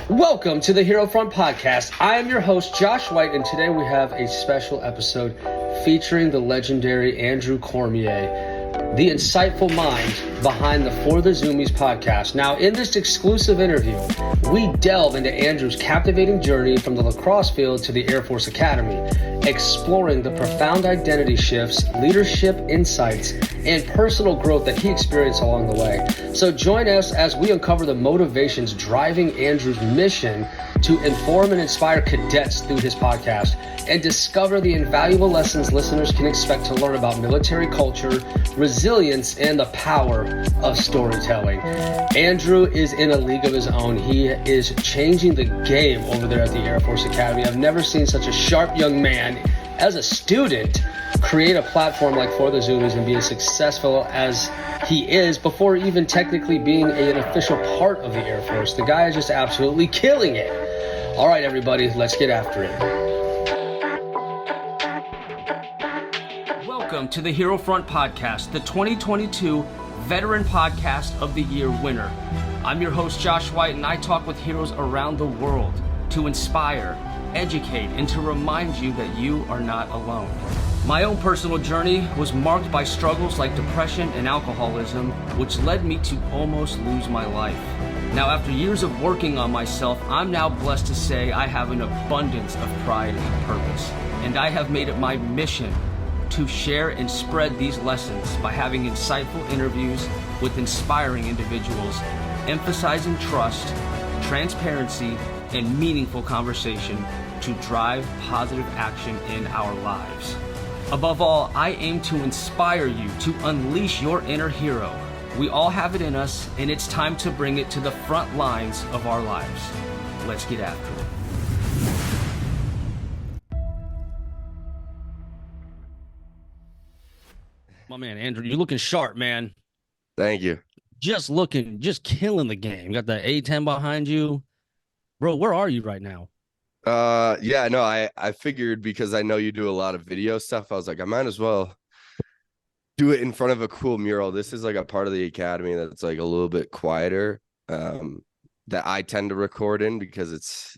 Welcome to the Hero Front Podcast. I am your host, Josh White, and today we have a special episode featuring the legendary Andrew Cormier, the insightful mind behind the For The Zoomies podcast. Now, in this exclusive interview, we delve into Andrew's captivating journey from the lacrosse field to the Air Force Academy, exploring the profound identity shifts, leadership insights, and personal growth that he experienced along the way. So join us as we uncover the motivations driving Andrew's mission to inform and inspire cadets through his podcast and discover the invaluable lessons listeners can expect to learn about military culture, resilience, and the power of storytelling. Andrew is in a league of his own. He is changing the game over there at the Air Force Academy. I've never seen such a sharp young man as a student create a platform like For The Zoomies and be as successful as he is before even technically being an official part of the Air Force. The guy is just absolutely killing it. All right, everybody, let's get after it. Welcome to the Hero Front Podcast, the 2022 Veteran Podcast of the Year winner. I'm your host, Josh White, and I talk with heroes around the world to inspire, educate, and to remind you that you are not alone. My own personal journey was marked by struggles like depression and alcoholism, which led me to almost lose my life. Now, after years of working on myself, I'm now blessed to say I have an abundance of pride and purpose, and I have made it my mission to share and spread these lessons by having insightful interviews with inspiring individuals, emphasizing trust, transparency, and meaningful conversation to drive positive action in our lives. Above all, I aim to inspire you to unleash your inner hero. We all have it in us, and it's time to bring it to the front lines of our lives. Let's get after it. My man, Andrew, you're looking sharp, man. Thank you. Just killing the game. You got the A10 behind you. Bro, where are you right now? I figured because I know you do a lot of video stuff, I was like, I might as well do it in front of a cool mural. This is like a part of the academy that's like a little bit quieter, that I tend to record in because it's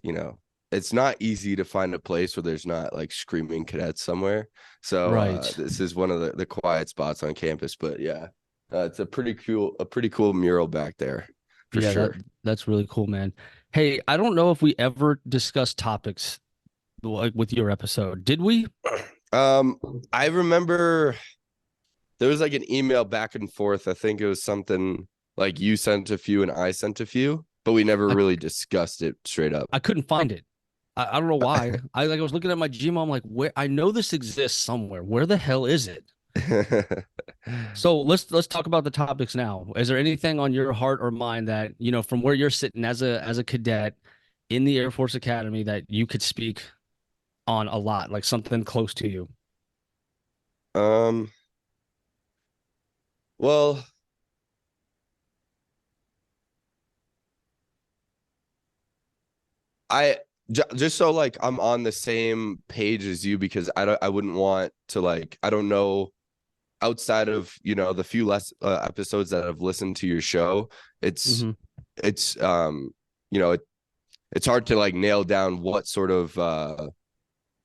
not easy to find a place where there's not like screaming cadets somewhere. So right. This is one of the quiet spots on campus, but yeah, it's a pretty cool mural back there for sure. That's really cool, man. Hey, I don't know if we ever discussed topics like with your episode. Did we? I remember there was like an email back and forth. I think it was something like you sent a few and I sent a few, but we never really discussed it straight up. I couldn't find it. I don't know why. I was looking at my Gmail. I'm like, where? I know this exists somewhere. Where the hell is it? So let's talk about the topics now. Is there anything on your heart or mind that, from where you're sitting as a cadet in the Air Force Academy that you could speak on a lot, like something close to you? Well, just so like I'm on the same page as you, because I wouldn't want to, like, I don't know, outside of the few less episodes that I've listened to your show, it's hard to like nail down what sort of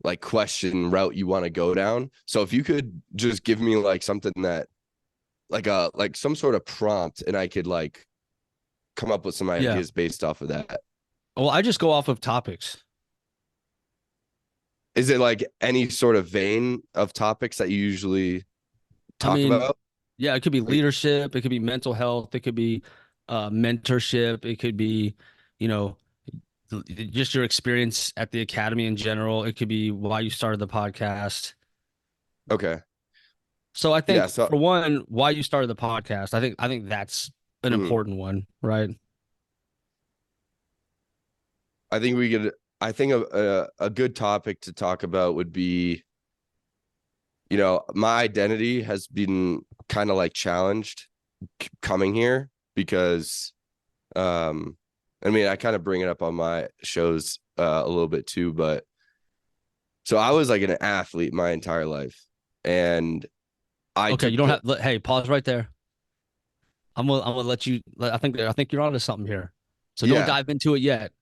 like question route you want to go down. So if you could just give me like something that like some sort of prompt, and I could like come up with some ideas based off of that. Well, I just go off of topics. Is it like any sort of vein of topics that you usually talk about? Yeah, it could be leadership, it could be mental health, it could be mentorship, it could be, just your experience at the academy in general. It could be why you started the podcast. Okay. So I think for one, why you started the podcast, I think that's an important one, right? I think a good topic to talk about would be, my identity has been kind of like challenged coming here because, I kind of bring it up on my shows a little bit too, but so I was like an athlete my entire life, and you don't have. Hey, pause right there. I'm gonna let you. I think you're onto something here. So don't dive into it yet.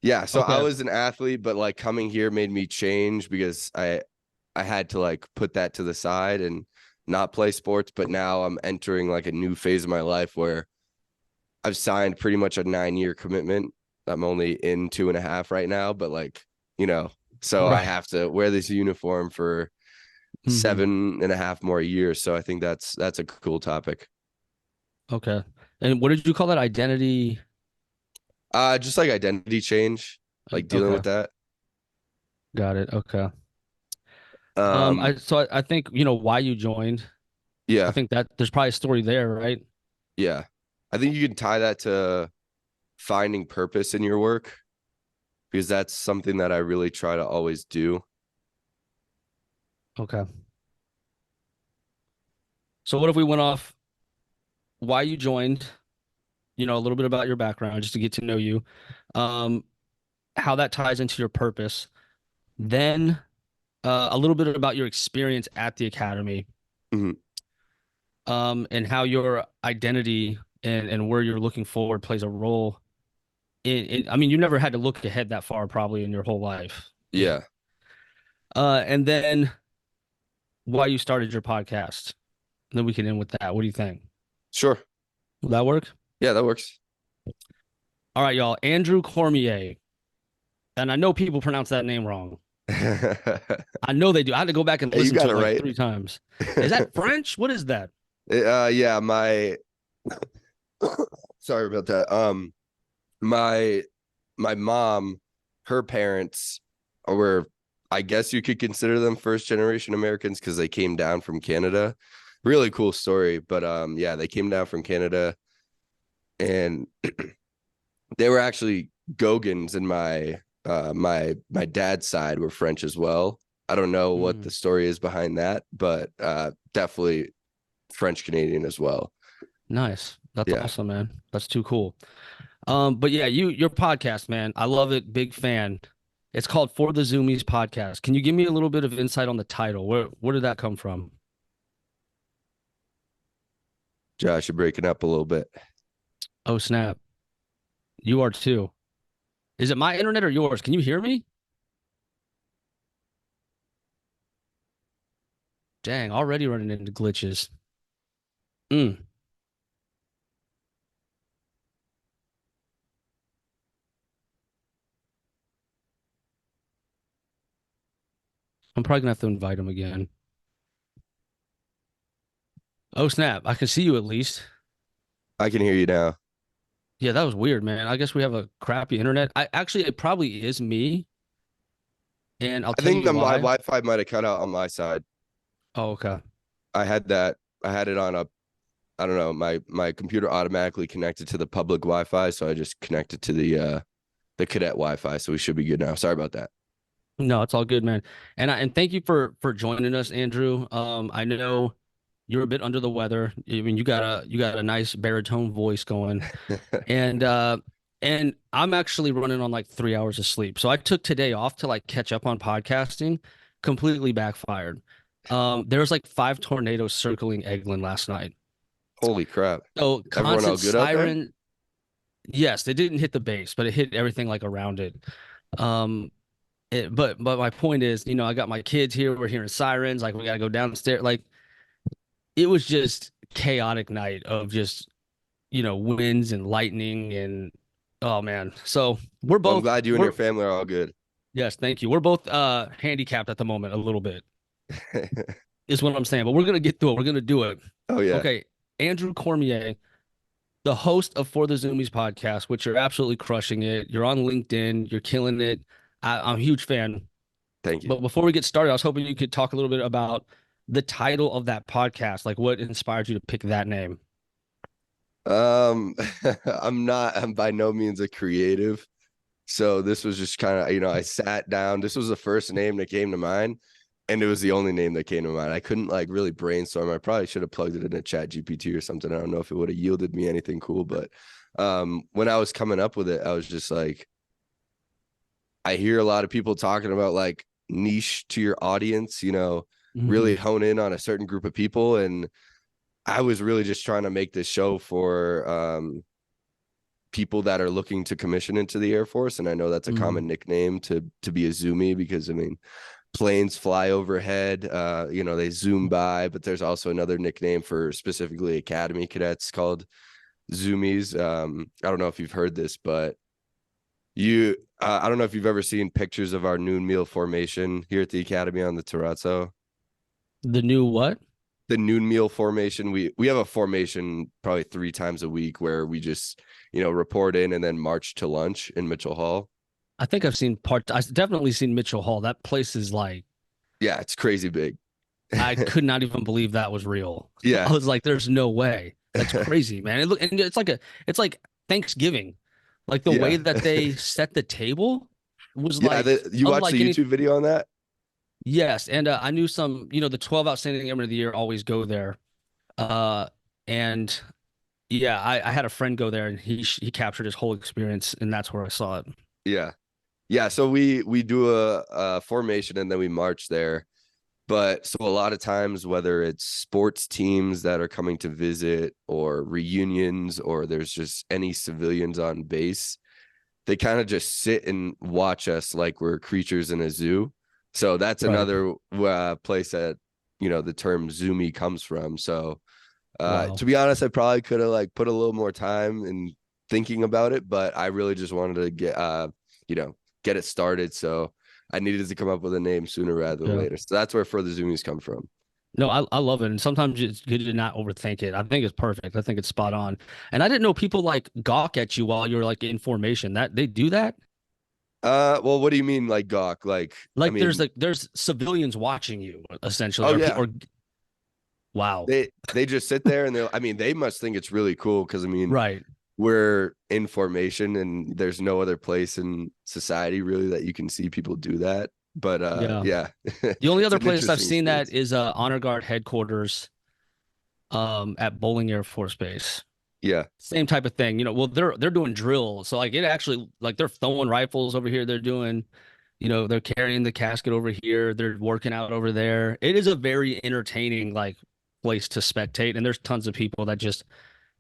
Yeah, so I Okay. was an athlete, but like coming here made me change because I had to like put that to the side and not play sports. But now I'm entering like a new phase of my life where I've signed pretty much a 9-year commitment. I'm only in 2.5 right now, but like, so I Right. have to wear this uniform for Hmm. 7.5 more years. So I think that's a cool topic. Okay. And what did you call that? Identity? Just like identity change, like dealing Okay. with that. Got it. Okay. Um, I think why you joined. I yeah, think that there's probably a story there, right? yeah. I think you can tie that to finding purpose in your work because that's something that I really try to always do. Okay. So what if we went off why you joined, a little bit about your background just to get to know you, um, how that ties into your purpose, then a little bit about your experience at the academy, Mhm. and how your identity and where you're looking forward plays a role I mean, you never had to look ahead that far probably in your whole life. Yeah, And then why you started your podcast. Then we can end with that. What do you think? sure. Will that work? Yeah, that works. All right, y'all. Andrew Cormier. And I know people pronounce that name wrong. Hey, I know they do. I had to go back and you listen got to it it like right. 3 times. Is that French? What is that? Yeah, my sorry about that. My my mom, her parents were, I guess you could consider them first generation Americans because they came down from Canada. Really cool story, but yeah, they came down from Canada and they were actually Gogans, and my dad's side were French as well. I don't know what Mm, the story is behind that, but definitely French Canadian as well. nice. That's Yeah. awesome, man. That's too cool. But yeah, your podcast, man. I love it. Big fan. It's called For The Zoomies podcast. Can you give me a little bit of insight on the title? Where did that come from? Josh, you're breaking up a little bit. Oh, snap. You are too. Is it my internet or yours? Can you hear me? Dang, already running into glitches. Mm, I'm probably gonna have to invite him again. Oh, snap. I can see you at least. I can hear you now. Yeah, that was weird, man. I guess we have a crappy internet. It probably is me, and I'll I tell think you my why. Wi-Fi might have cut out on my side. Oh, okay. I had that. I had it on a. I don't know. My computer automatically connected to the public Wi-Fi, so I just connected to the cadet Wi-Fi. So we should be good now. Sorry about that. No, it's all good, man. And thank you for joining us, Andrew. I know you're a bit under the weather. I mean, you got a nice baritone voice going, and I'm actually running on like 3 hours of sleep. So I took today off to like catch up on podcasting. Completely backfired. There was like 5 tornadoes circling Eglin last night. Holy crap! So Everyone all constant good out there? siren. Yes, they didn't hit the base, but it hit everything like around it. Um, but my point is, I got my kids here. We're hearing sirens. Like we got to go downstairs. Like it was just chaotic night of just winds and lightning and oh man. So we're Well, I'm both glad you and your we're family are all good. yes, thank you. We're both handicapped at the moment a little bit is what I'm saying. But we're gonna get through it. We're gonna do it. Oh yeah, Okay, Andrew Cormier, the host of For the Zoomies podcast, which you're absolutely crushing it. You're on LinkedIn. You're killing it. I'm a huge fan. thank you. But before we get started, I was hoping you could talk a little bit about the title of that podcast. Like, what inspired you to pick that name? Um, I'm by no means a creative. So this was just kind of, I sat down. This was the first name that came to mind, and it was the only name that came to mind. I couldn't like really brainstorm. I probably should have plugged it in a chat GPT or something. I don't know if it would have yielded me anything cool, but when I was coming up with it, I was just like, I hear a lot of people talking about like niche to your audience, really Hmm. hone in on a certain group of people. And I was really just trying to make this show for people that are looking to commission into the Air Force. And I know that's a common nickname to be a zoomie, because I mean, planes fly overhead, they zoom by, but there's also another nickname for specifically Academy cadets called zoomies. I don't know if you've heard this, but I don't know if you've ever seen pictures of our noon meal formation here at the Academy on the Terrazzo. The new what? The noon meal formation. We have a formation probably 3 times a week where we just, report in and then march to lunch in Mitchell Hall. I think I've definitely seen Mitchell Hall. That place is like, Yeah, it's crazy big. I could not even believe that was real. Yeah. I was like, there's no way. That's crazy, man. And it's like Thanksgiving. Like the way that they set the table was like, you watched the YouTube video on that? Yes. And I knew some, the 12 outstanding airmen of the year always go there. And yeah, I had a friend go there and he captured his whole experience, and that's where I saw it. Yeah. Yeah. So we do a formation and then we march there. But so a lot of times, whether it's sports teams that are coming to visit or reunions, or there's just any civilians on base, they kind of just sit and watch us like we're creatures in a zoo. So that's another place that, the term zoomie comes from. So to be honest, I probably could have like put a little more time in thinking about it, but I really just wanted to get it started. So I needed to come up with a name sooner rather than later. So that's where For The Zoomies come from. No, I love it. And sometimes it's good to not overthink it. I think it's perfect. I think it's spot on. And I didn't know people like gawk at you while you're like in formation. That they do that? Well, what do you mean like gawk? Like I mean, there's civilians watching you essentially. Oh, yeah. Wow. They just sit there and they must think it's really cool, because I mean, right. We're in formation and there's no other place in society really that you can see people do that. But yeah. The only other place I've seen that is Honor Guard headquarters at Bowling Air Force Base. Yeah. Same type of thing. Well, they're doing drill. So like it actually, like they're throwing rifles over here. They're doing, they're carrying the casket over here. They're working out over there. It is a very entertaining like place to spectate. And there's tons of people that just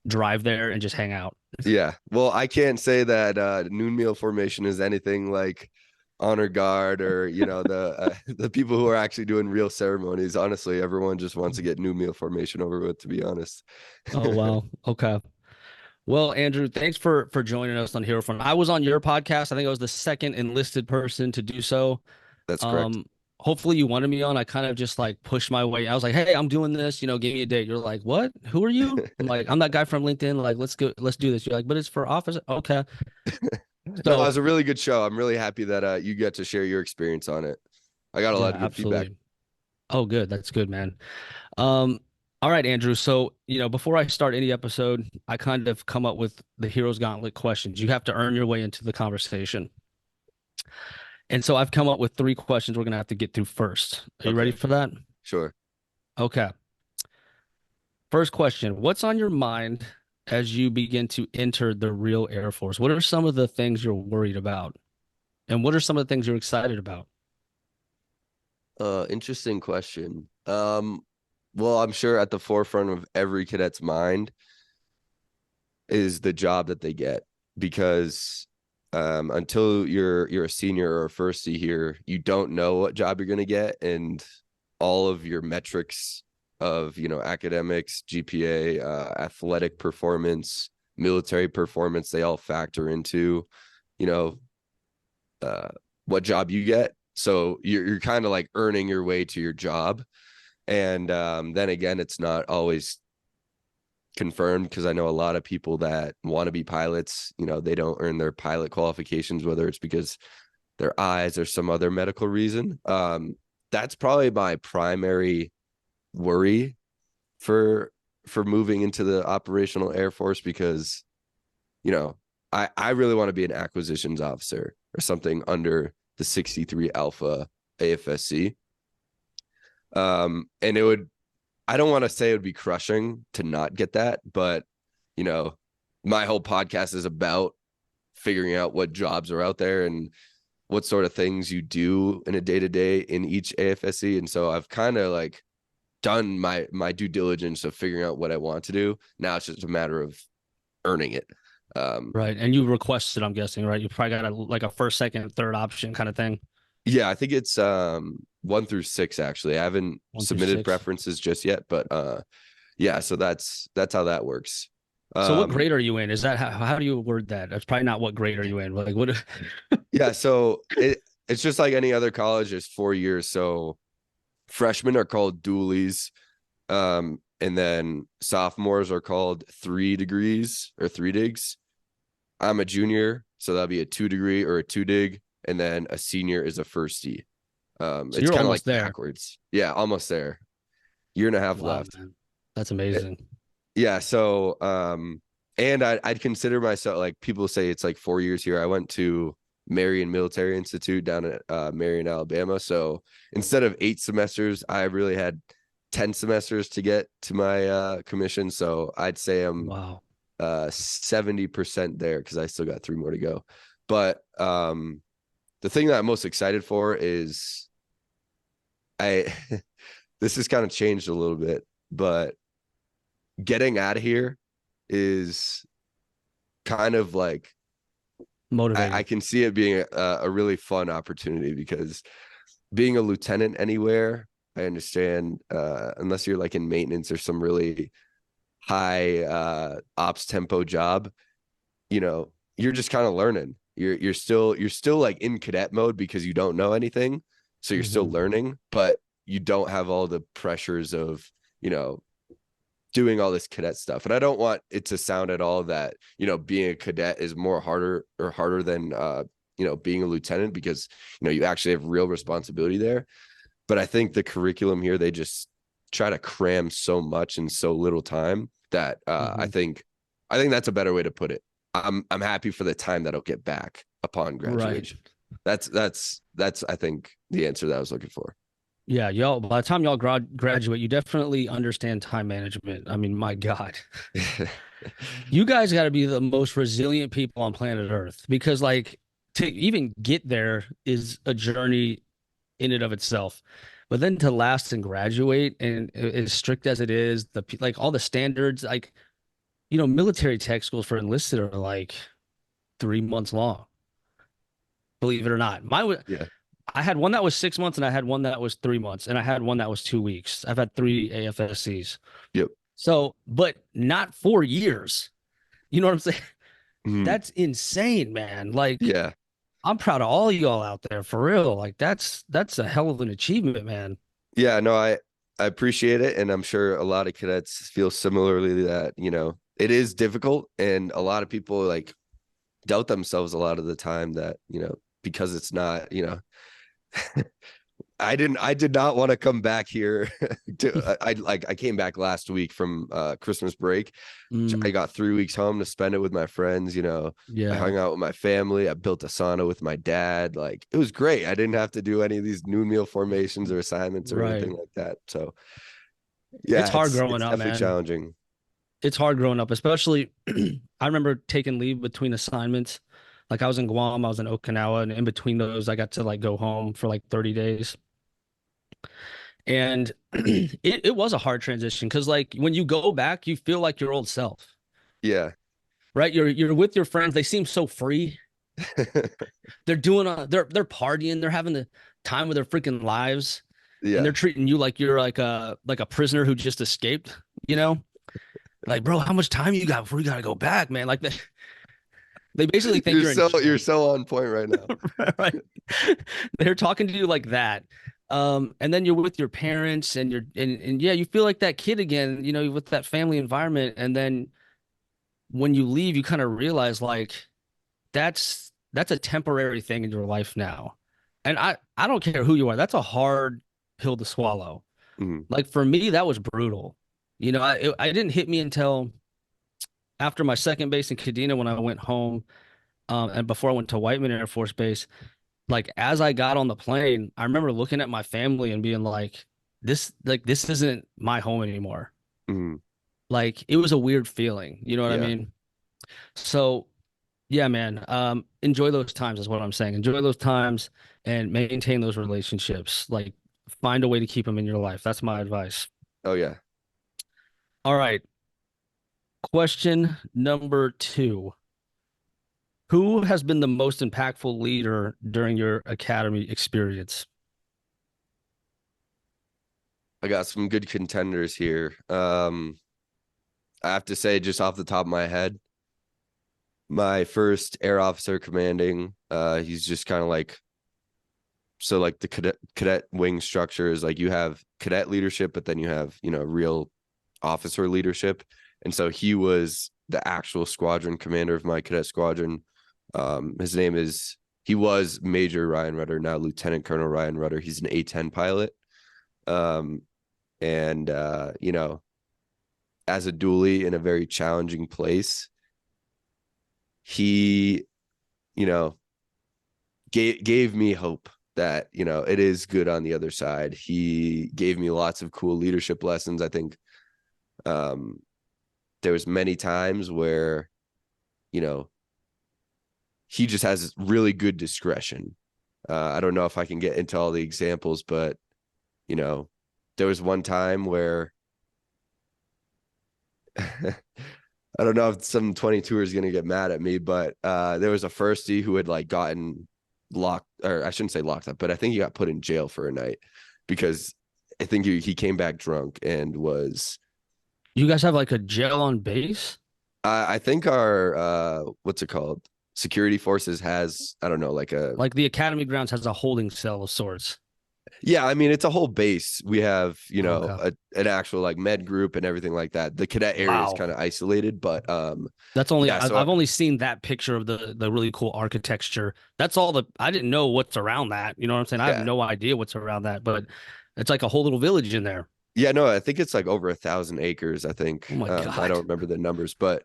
drive there and just hang out. Yeah. Well, I can't say that noon meal formation is anything like Honor Guard or, the people who are actually doing real ceremonies. Honestly, everyone just wants to get noon meal formation over with, to be honest. Oh, wow. Okay. Well, Andrew, thanks for joining us on Hero Front. I was on your podcast. I think I was the second enlisted person to do so. That's correct. Hopefully you wanted me on. I kind of just like pushed my way. I was like, hey, I'm doing this, give me a date. You're like, what? Who are you? I'm like, I'm that guy from LinkedIn. Like, let's do this. You're like, but it's for office. Okay. No, it was a really good show. I'm really happy that you get to share your experience on it. I got a lot of good feedback. Oh, good. That's good, man. All right, Andrew. So, before I start any episode, I kind of come up with the Hero's Gauntlet questions. You have to earn your way into the conversation. And so I've come up with 3 questions we're going to have to get through first. Are you ready for that? Sure. Okay. First question. What's on your mind as you begin to enter the real Air Force? What are some of the things you're worried about? And what are some of the things you're excited about? Interesting question. Well, I'm sure at the forefront of every cadet's mind is the job that they get, because until you're a senior or a firstie here, you don't know what job you're going to get, and all of your metrics of academics, GPA, athletic performance, military performance, they all factor into what job you get. So you're kind of like earning your way to your job. And then again, it's not always confirmed, because I know a lot of people that want to be pilots, they don't earn their pilot qualifications, whether it's because their eyes or some other medical reason. That's probably my primary worry for moving into the operational Air Force, because I really want to be an acquisitions officer or something under the 63 Alpha AFSC. And I don't want to say it would be crushing to not get that, but my whole podcast is about figuring out what jobs are out there and what sort of things you do in a day-to-day in each AFSC. And so I've kind of like done my due diligence of figuring out what I want to do. Now it's just a matter of earning it. Right. And you requested, I'm guessing, right? You probably got like a first, second, third option kind of thing. Yeah, I think it's 1 through 6 actually. I haven't One through submitted six. preferences just yet, but yeah, so that's how that works. So what Um grade are you in? Is that how do you word that? That's probably not what grade are you in. Like what yeah, so it's just like any other college, there's 4 years. So freshmen are called dualies. And then sophomores are called 3 degrees or 3 digs. I'm a junior, so that'll be a 2 degree or a 2 dig, and then a senior is a firstie. so It's you're kind of like almost there. backwards. Yeah, almost there. Year and a half Wow, left. man. That's Eh, amazing. Yeah, so and I'd consider myself, like, people say it's like 4 years here. I went to Marion Military Institute down at Marion, Alabama. So instead of 8 semesters, I really had 10 semesters to get to my commission. So I'd say I'm Wow. 70% there because I still got 3 more to go. But the thing that I'm most excited for is I this has kind of changed a little bit, but getting out of here is kind of like I Motivating. can see it being a really fun opportunity because being a lieutenant anywhere, I understand, unless you're like in maintenance or some really high ops tempo job, you're just kind of learning. You're still like in cadet mode because you don't know anything. So you're still Hmm. learning, but you don't have all the pressures of, you know, doing all this cadet stuff. And I don't want it to sound at all that, being a cadet is more harder than being a lieutenant, because, you actually have real responsibility there. But I think the curriculum here, they just try to cram so much in so little time that I Hmm. think that's a better way to put it. I'm happy for the time that I'll get back upon Right. graduation. That's I think the answer that I was looking for. Yeah, y'all, by the time y'all graduate, you definitely understand time management. I mean, my God, you guys got to be the most resilient people on planet Earth because, like, to even get there is a journey in and of itself. But then to last and graduate, and as strict as it is, like all the standards, like, military tech schools for enlisted are like 3 months long, believe it or not. Yeah. I had one that was 6 months, and I had one that was 3 months, and I had one that was 2 weeks. I've had three AFSCs. Yep. So, but not 4 years. You know what I'm saying? Mhm. That's insane, man. Like, Yeah. I'm proud of all y'all out there for real. Like, that's a hell of an achievement, man. Yeah, no, I appreciate it, and I'm sure a lot of cadets feel similarly that, it is difficult, and a lot of people like doubt themselves a lot of the time that, because it's not, I did not want to come back here I came back last week from Christmas break. I Mm, got 3 weeks home to spend it with my friends. I yeah, hung out with my family. I built a sauna with my dad. Like, it was great. I didn't have to do any of these noon meal formations or assignments or anything right. like that. So It's yeah, hard it's growing it's up, definitely man. challenging. It's hard growing up, especially I remember taking leave between assignments. Like I was in Guam, I was in Okinawa, and in between those, I got to like go home for like 30 days. And it was a hard transition because like when you go back, you feel like your old self, Yeah. right? You're with your friends. They seem so free. They're partying, they're having the time of their freaking lives, and they're Yeah. treating you like you're like a prisoner who just escaped, you know? Like, bro, how much time you got before you gotta go back, man? Like they basically think You're you're in so you're jail. so on point right now. Right? They're talking to you like that. And then you're with your parents and and yeah, you feel like that kid again, with that family environment. And then when you leave, you kind of realize like that's a temporary thing in your life now. And I don't care who you are. That's a hard pill to swallow. Mhm. Like for me, that was brutal. I didn't hit me until after my second base in Kadena when I went home, and before I went to Whiteman Air Force Base. Like as I got on the plane, I remember looking at my family and being like this isn't my home anymore. Mhm. Like it was a weird feeling, you know what I Yeah. mean? So yeah, man. Enjoy those times is what I'm saying. Enjoy those times and maintain those relationships. Like find a way to keep them in your life. That's my advice. Oh yeah. All right. Question number two. Who has been the most impactful leader during your academy experience? I got some good contenders here. I have to say, just off the top of my head, my first air officer commanding, he's just kind of like, so like the cadet wing structure is like you have cadet leadership, but then you have, real officer leadership. And so he was the actual squadron commander of my cadet squadron. He was Major Ryan Rudder, now Lieutenant Colonel Ryan Rudder. He's an A-10 pilot. Um, and as a dually in a very challenging place, he, you know, gave me hope that, it is good on the other side. He gave me lots of cool leadership lessons. I think there was many times where, he just has really good discretion. I don't know if I can get into all the examples, but, there was one time where I don't know if some 22 is going to get mad at me, but there was a firstie who had like gotten locked, or I shouldn't say locked up, but I think he got put in jail for a night because I think he came back drunk and was. You guys have like a jail on base? I think our what's it called? Security forces has, I don't know, Like the academy grounds has a holding cell of sorts. yeah, I mean, it's a whole base. We have, Okay. an actual like med group and everything like that. The cadet area is Wow. kind of isolated, but That's only yeah, so I've only seen that picture of the really cool architecture. That's all I didn't know what's around that. You know what I'm saying? I have yeah. no idea what's around that, but it's like a whole little village in there. Yeah, no, I think it's like over 1,000 acres, I think. Oh my I don't God. remember the numbers, but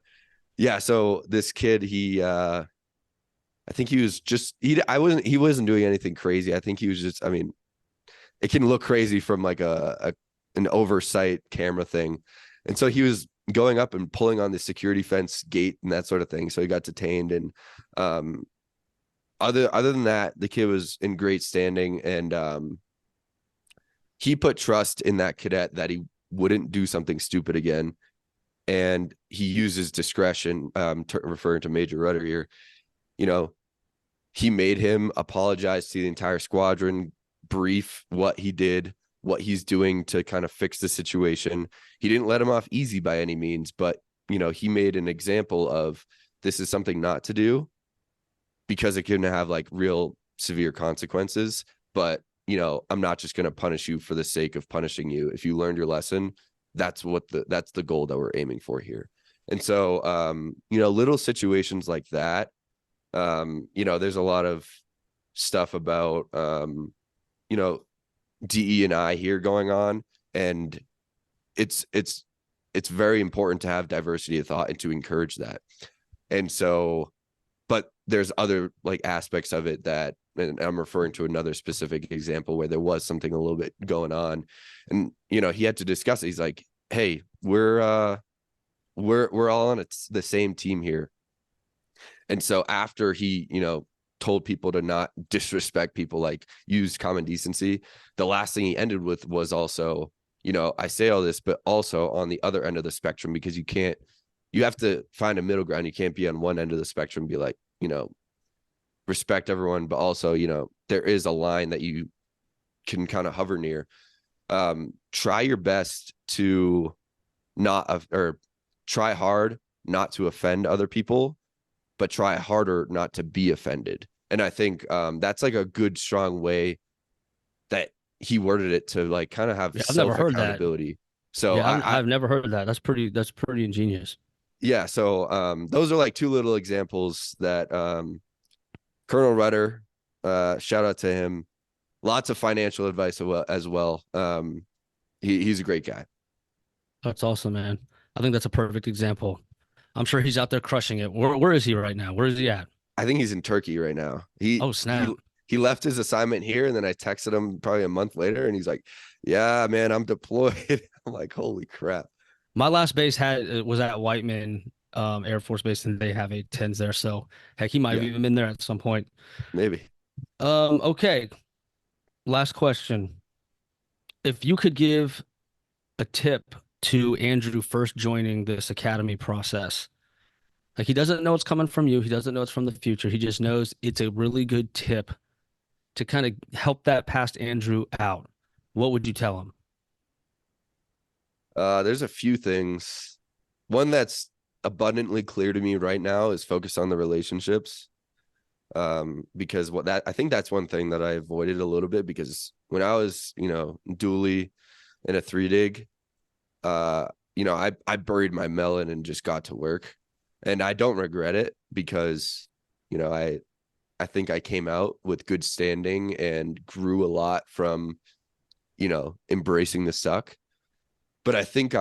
yeah, so this kid, I think he was just he wasn't doing anything crazy. I think he was just, I mean, it can look crazy from like an oversight camera thing. And so he was going up and pulling on the security fence gate and that sort of thing. So he got detained. And other than that, the kid was in great standing, and he put trust in that cadet that he wouldn't do something stupid again. And he uses discretion, referring to Major Rudder here. You know, he made him apologize to the entire squadron, brief what he did, what he's doing to kind of fix the situation. He didn't let him off easy by any means, but, he made an example of this is something not to do because it can have like real severe consequences. But, I'm not just going to punish you for the sake of punishing you. If you learned your lesson, that's the goal that we're aiming for here. And so, little situations like that, there's a lot of stuff about, DE and I here going on, and it's very important to have diversity of thought and to encourage that. And so, but there's other like aspects of it that, and I'm referring to another specific example where there was something a little bit going on, and he had to discuss it. He's like, "Hey, we're all on the same team here." And so after he, told people to not disrespect people, like use common decency, the last thing he ended with was also, I say all this, but also on the other end of the spectrum, because you have to find a middle ground. You can't be on one end of the spectrum, be like, respect everyone, but also, there is a line that you can kind of hover near. Try your best to or try hard not to offend other people, but try harder not to be offended. And I think that's like a good, strong way that he worded it to like kind of have Yeah, I've never heard that. self-accountability. So Yeah, I've never heard that. That's pretty ingenious. yeah. So those are like two little examples that Colonel Rudder, shout out to him. Lots of financial advice as well. He's a great guy. That's awesome, man. I think that's a perfect example. I'm sure he's out there crushing it. Where is he right now? Where is he at? I think he's in Turkey right now. He Oh, he snap. he left his assignment here, and then I texted him probably a month later, and he's like, "Yeah, man, I'm deployed." I'm like, "Holy crap!" My last base was at Whiteman Air Force Base, and they have A-10s there. So heck, he might have Yeah, even been there at some point. maybe. Okay. Last question. If you could give a tip to Andrew first joining this academy process, Like he doesn't know it's coming from you. He doesn't know it's from the future. He just knows it's a really good tip to kind of help that past Andrew out. What would you tell him? There's a few things. One that's abundantly clear to me right now is focus on the relationships. Because I think that's one thing that I avoided a little bit, because when I was, dually in a 3 dig, I buried my melon and just got to work, and I don't regret it because, I think I came out with good standing and grew a lot from, embracing the suck. But I think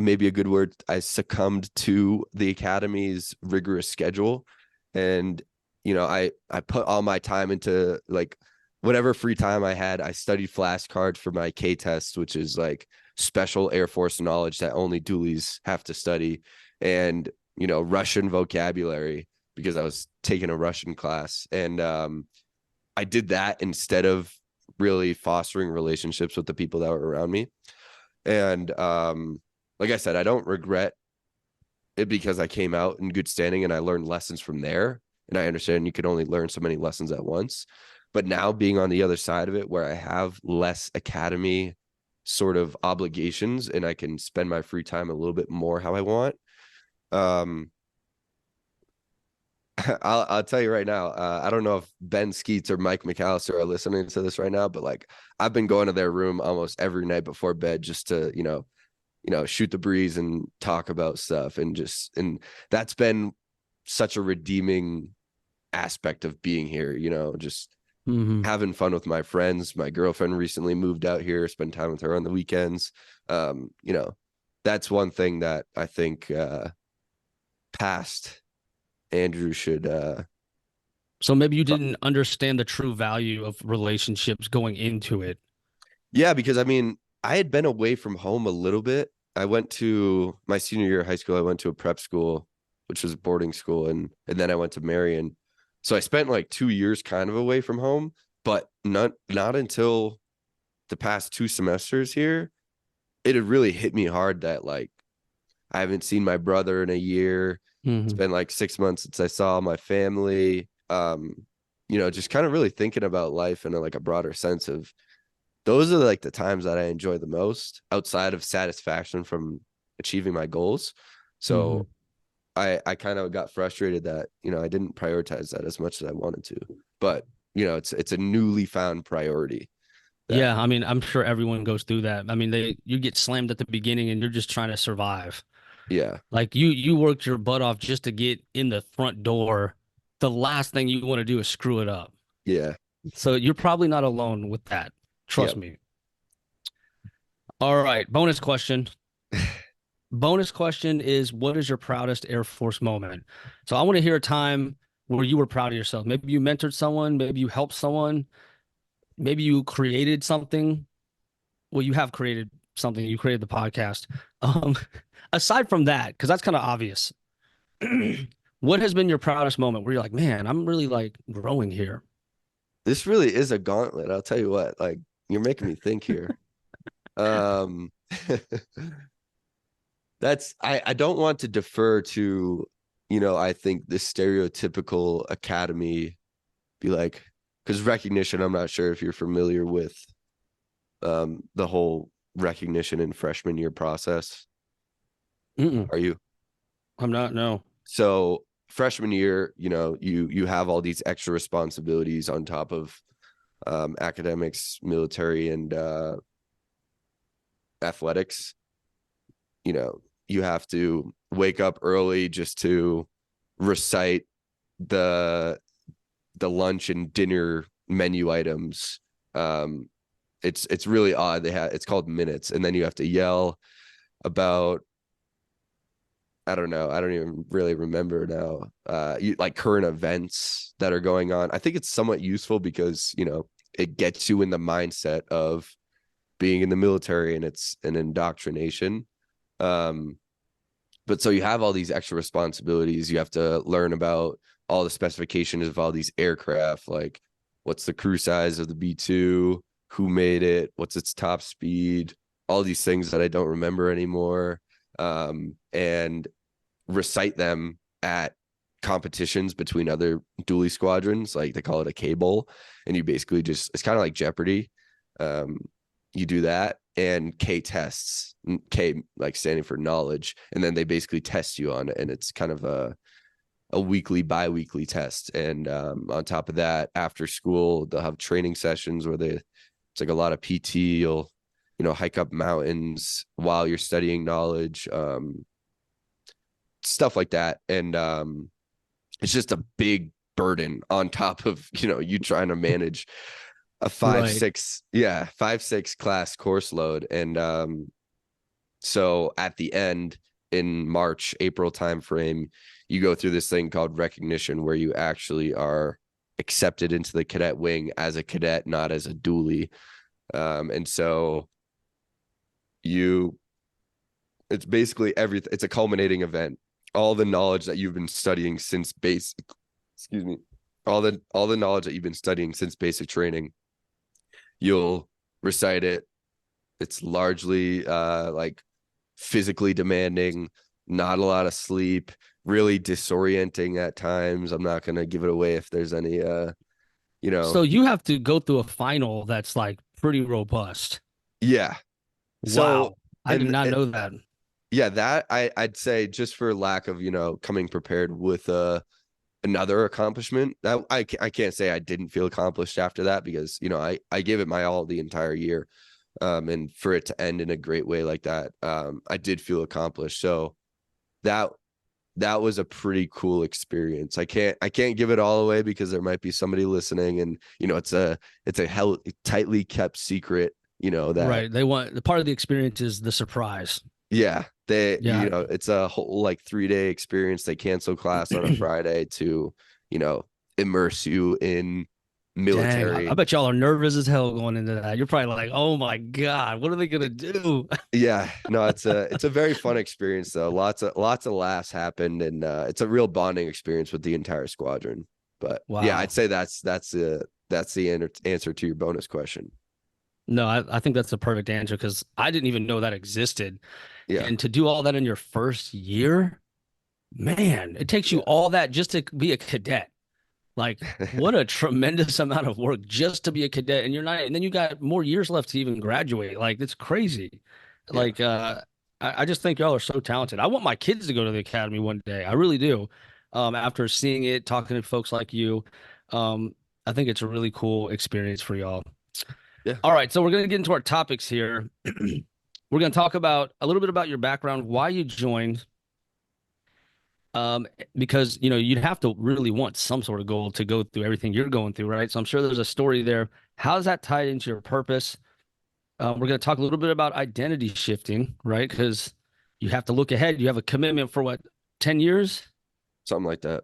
maybe a good word, I succumbed to the academy's rigorous schedule. And, I put all my time into like whatever free time I had. I studied flashcards for my K test, which is like special Air Force knowledge that only dualies have to study. And, Russian vocabulary, because I was taking a Russian class. And I did that instead of really fostering relationships with the people that were around me. And like I said, I don't regret it because I came out in good standing and I learned lessons from there. And I understand you can only learn so many lessons at once. But now being on the other side of it, where I have less academy sort of obligations and I can spend my free time a little bit more how I want. I'll tell you right now, I don't know if Ben Skeets or Mike McAllister are listening to this right now, but like I've been going to their room almost every night before bed just to, shoot the breeze and talk about stuff. And that's been such a redeeming aspect of being here, just having fun with my friends. My girlfriend recently moved out here, spend time with her on the weekends. That's one thing that I think past Andrew should So maybe you didn't understand the true value of relationships going into it. Yeah, because I mean, I had been away from home a little bit. I went to my senior year of high school, I went to a prep school, which was a boarding school, and then I went to Marion. So I spent like 2 years kind of away from home, but not until the past 2 semesters here, it had really hit me hard that like I haven't seen my brother in a year. It's been like 6 months since I saw my family. Just kind of really thinking about life in like a broader sense of those are like the times that I enjoy the most outside of satisfaction from achieving my goals. So I kind of got frustrated that, I didn't prioritize that as much as I wanted to, but it's a newly found priority. Yeah, I mean, I'm sure everyone goes through that. I mean, you get slammed at the beginning and you're just trying to survive. Yeah. Like you worked your butt off just to get in the front door. The last thing you want to do is screw it up. Yeah. So you're probably not alone with that. Trust Yep. me. All right, bonus question. Bonus question is, what is your proudest Air Force moment? So I want to hear a time where you were proud of yourself. Maybe you mentored someone, maybe you helped someone, maybe you created something. Well, you have created something. You created the podcast. Um, aside from that, because that's kind of obvious, what has been your proudest moment where you're like, man, I'm really like growing here? This really is a gauntlet. I'll tell you what, like you're making me think here. I don't want to defer to, I think the stereotypical academy be like, because recognition, I'm not sure if you're familiar with the whole recognition in freshman year process. Are you? I'm not, no. So freshman year, you have all these extra responsibilities on top of academics, military, and athletics. You have to wake up early just to recite the lunch and dinner menu items. It's really odd. It's called minutes, and then you have to yell about, I don't know, I don't even really remember now. Like current events that are going on. I think it's somewhat useful because it gets you in the mindset of being in the military, and it's an indoctrination. But so you have all these extra responsibilities. You have to learn about all the specifications of all these aircraft, like what's the crew size of the B-2, who made it, what's its top speed, all these things that I don't remember anymore. and recite them at competitions between other dually squadrons. Like they call it a K bowl, and you basically just, it's kind of like Jeopardy. You do that, and K tests, K like standing for knowledge, and then they basically test you on it, and it's kind of a weekly, bi-weekly test. And on top of that, after school they'll have training sessions where it's like a lot of PT. You'll, hike up mountains while you're studying knowledge, stuff like that. And it's just a big burden on top of, you trying to manage a 5-6 class course load. And so at the end, in April timeframe, you go through this thing called recognition, where you actually are accepted into the cadet wing as a cadet, not as a dually. And so it's basically everything. It's a culminating event. All the knowledge that you've been studying since all the knowledge that you've been studying since basic training, you'll recite it. It's largely like physically demanding, not a lot of sleep, really disorienting at times. I'm not going to give it away if there's any So you have to go through a final that's like pretty robust. Yeah. Wow. So, I did not know that. Yeah, that I'd say, just for lack of, coming prepared with another accomplishment, that I can't say I didn't feel accomplished after that, because, I gave it my all the entire year. And for it to end in a great way like that, I did feel accomplished. So that was a pretty cool experience. I can't give it all away, because there might be somebody listening, and it's a tightly kept secret, that right. They want the part of the experience is the surprise. Yeah. It's a whole like 3-day experience. They cancel class on a Friday to, immerse you in military. Dang, I bet y'all are nervous as hell going into that. You're probably like, oh my God, what are they gonna do? Yeah, no, it's a very fun experience though. Lots of laughs happened, and it's a real bonding experience with the entire squadron. But wow. Yeah, I'd say that's the answer to your bonus question. No, I think that's the perfect answer, because I didn't even know that existed. Yeah. And to do all that in your first year, man, it takes you all that just to be a cadet. Like, what a tremendous amount of work just to be a cadet. And and then you got more years left to even graduate. Like, it's crazy. Yeah. Like, I just think y'all are so talented. I want my kids to go to the academy one day. I really do. After seeing it, talking to folks like you, I think it's a really cool experience for y'all. Yeah. All right. So we're going to get into our topics here. We're going to talk about a little bit about your background, why you joined, because, you'd have to really want some sort of goal to go through everything you're going through, right? So I'm sure there's a story there. How does that tie into your purpose? We're going to talk a little bit about identity shifting, right? Because you have to look ahead. You have a commitment for what, 10 years? Something like that.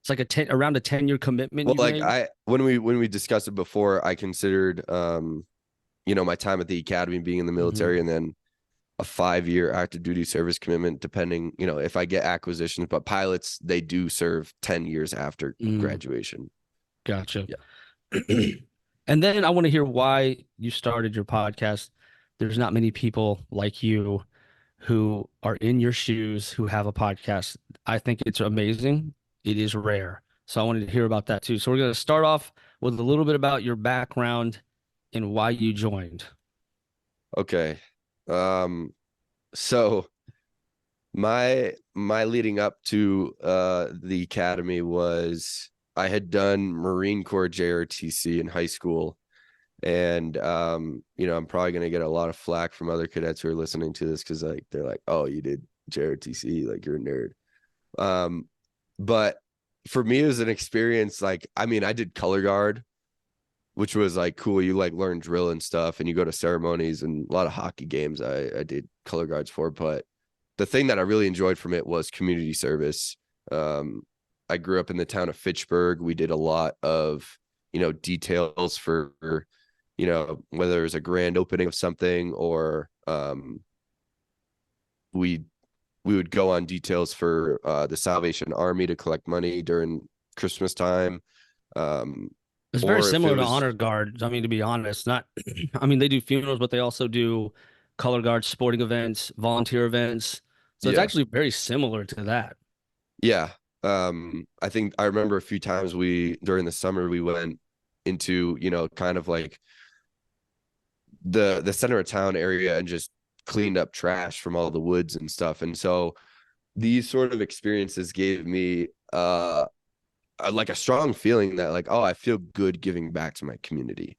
It's like around a 10-year commitment. Well, like when we discussed it before, I considered, my time at the academy, being in the military, and then a 5-year active duty service commitment, depending, if I get acquisitions. But pilots, they do serve 10 years after graduation. Gotcha. Yeah. And then I want to hear why you started your podcast. There's not many people like you who are in your shoes who have a podcast. I think it's amazing. It is rare. So I wanted to hear about that too. So we're going to start off with a little bit about your background and why you joined. Okay. So my leading up to the academy was, I had done Marine Corps JRTC in high school, and I'm probably going to get a lot of flack from other cadets who are listening to this, because like they're like, oh, you did JRTC, like you're a nerd. But for me, it was an experience. Like, I mean, I did color guard, which was like cool. You like learn drill and stuff, and you go to ceremonies, and a lot of hockey games I did color guards for. But the thing that I really enjoyed from it was community service. I grew up in the town of Fitchburg. We did a lot of, details for, whether it was a grand opening of something, or we would go on details for the Salvation Army to collect money during Christmas time. It's very similar to honor guard. I mean, to be honest, I mean, they do funerals, but they also do color guard, sporting events, volunteer events. So it's Yeah. actually very similar to that. Yeah. I think I remember a few times during the summer we went into, kind of like the center of town area and just cleaned up trash from all the woods and stuff. And so these sort of experiences gave me like a strong feeling that like, oh, I feel good giving back to my community.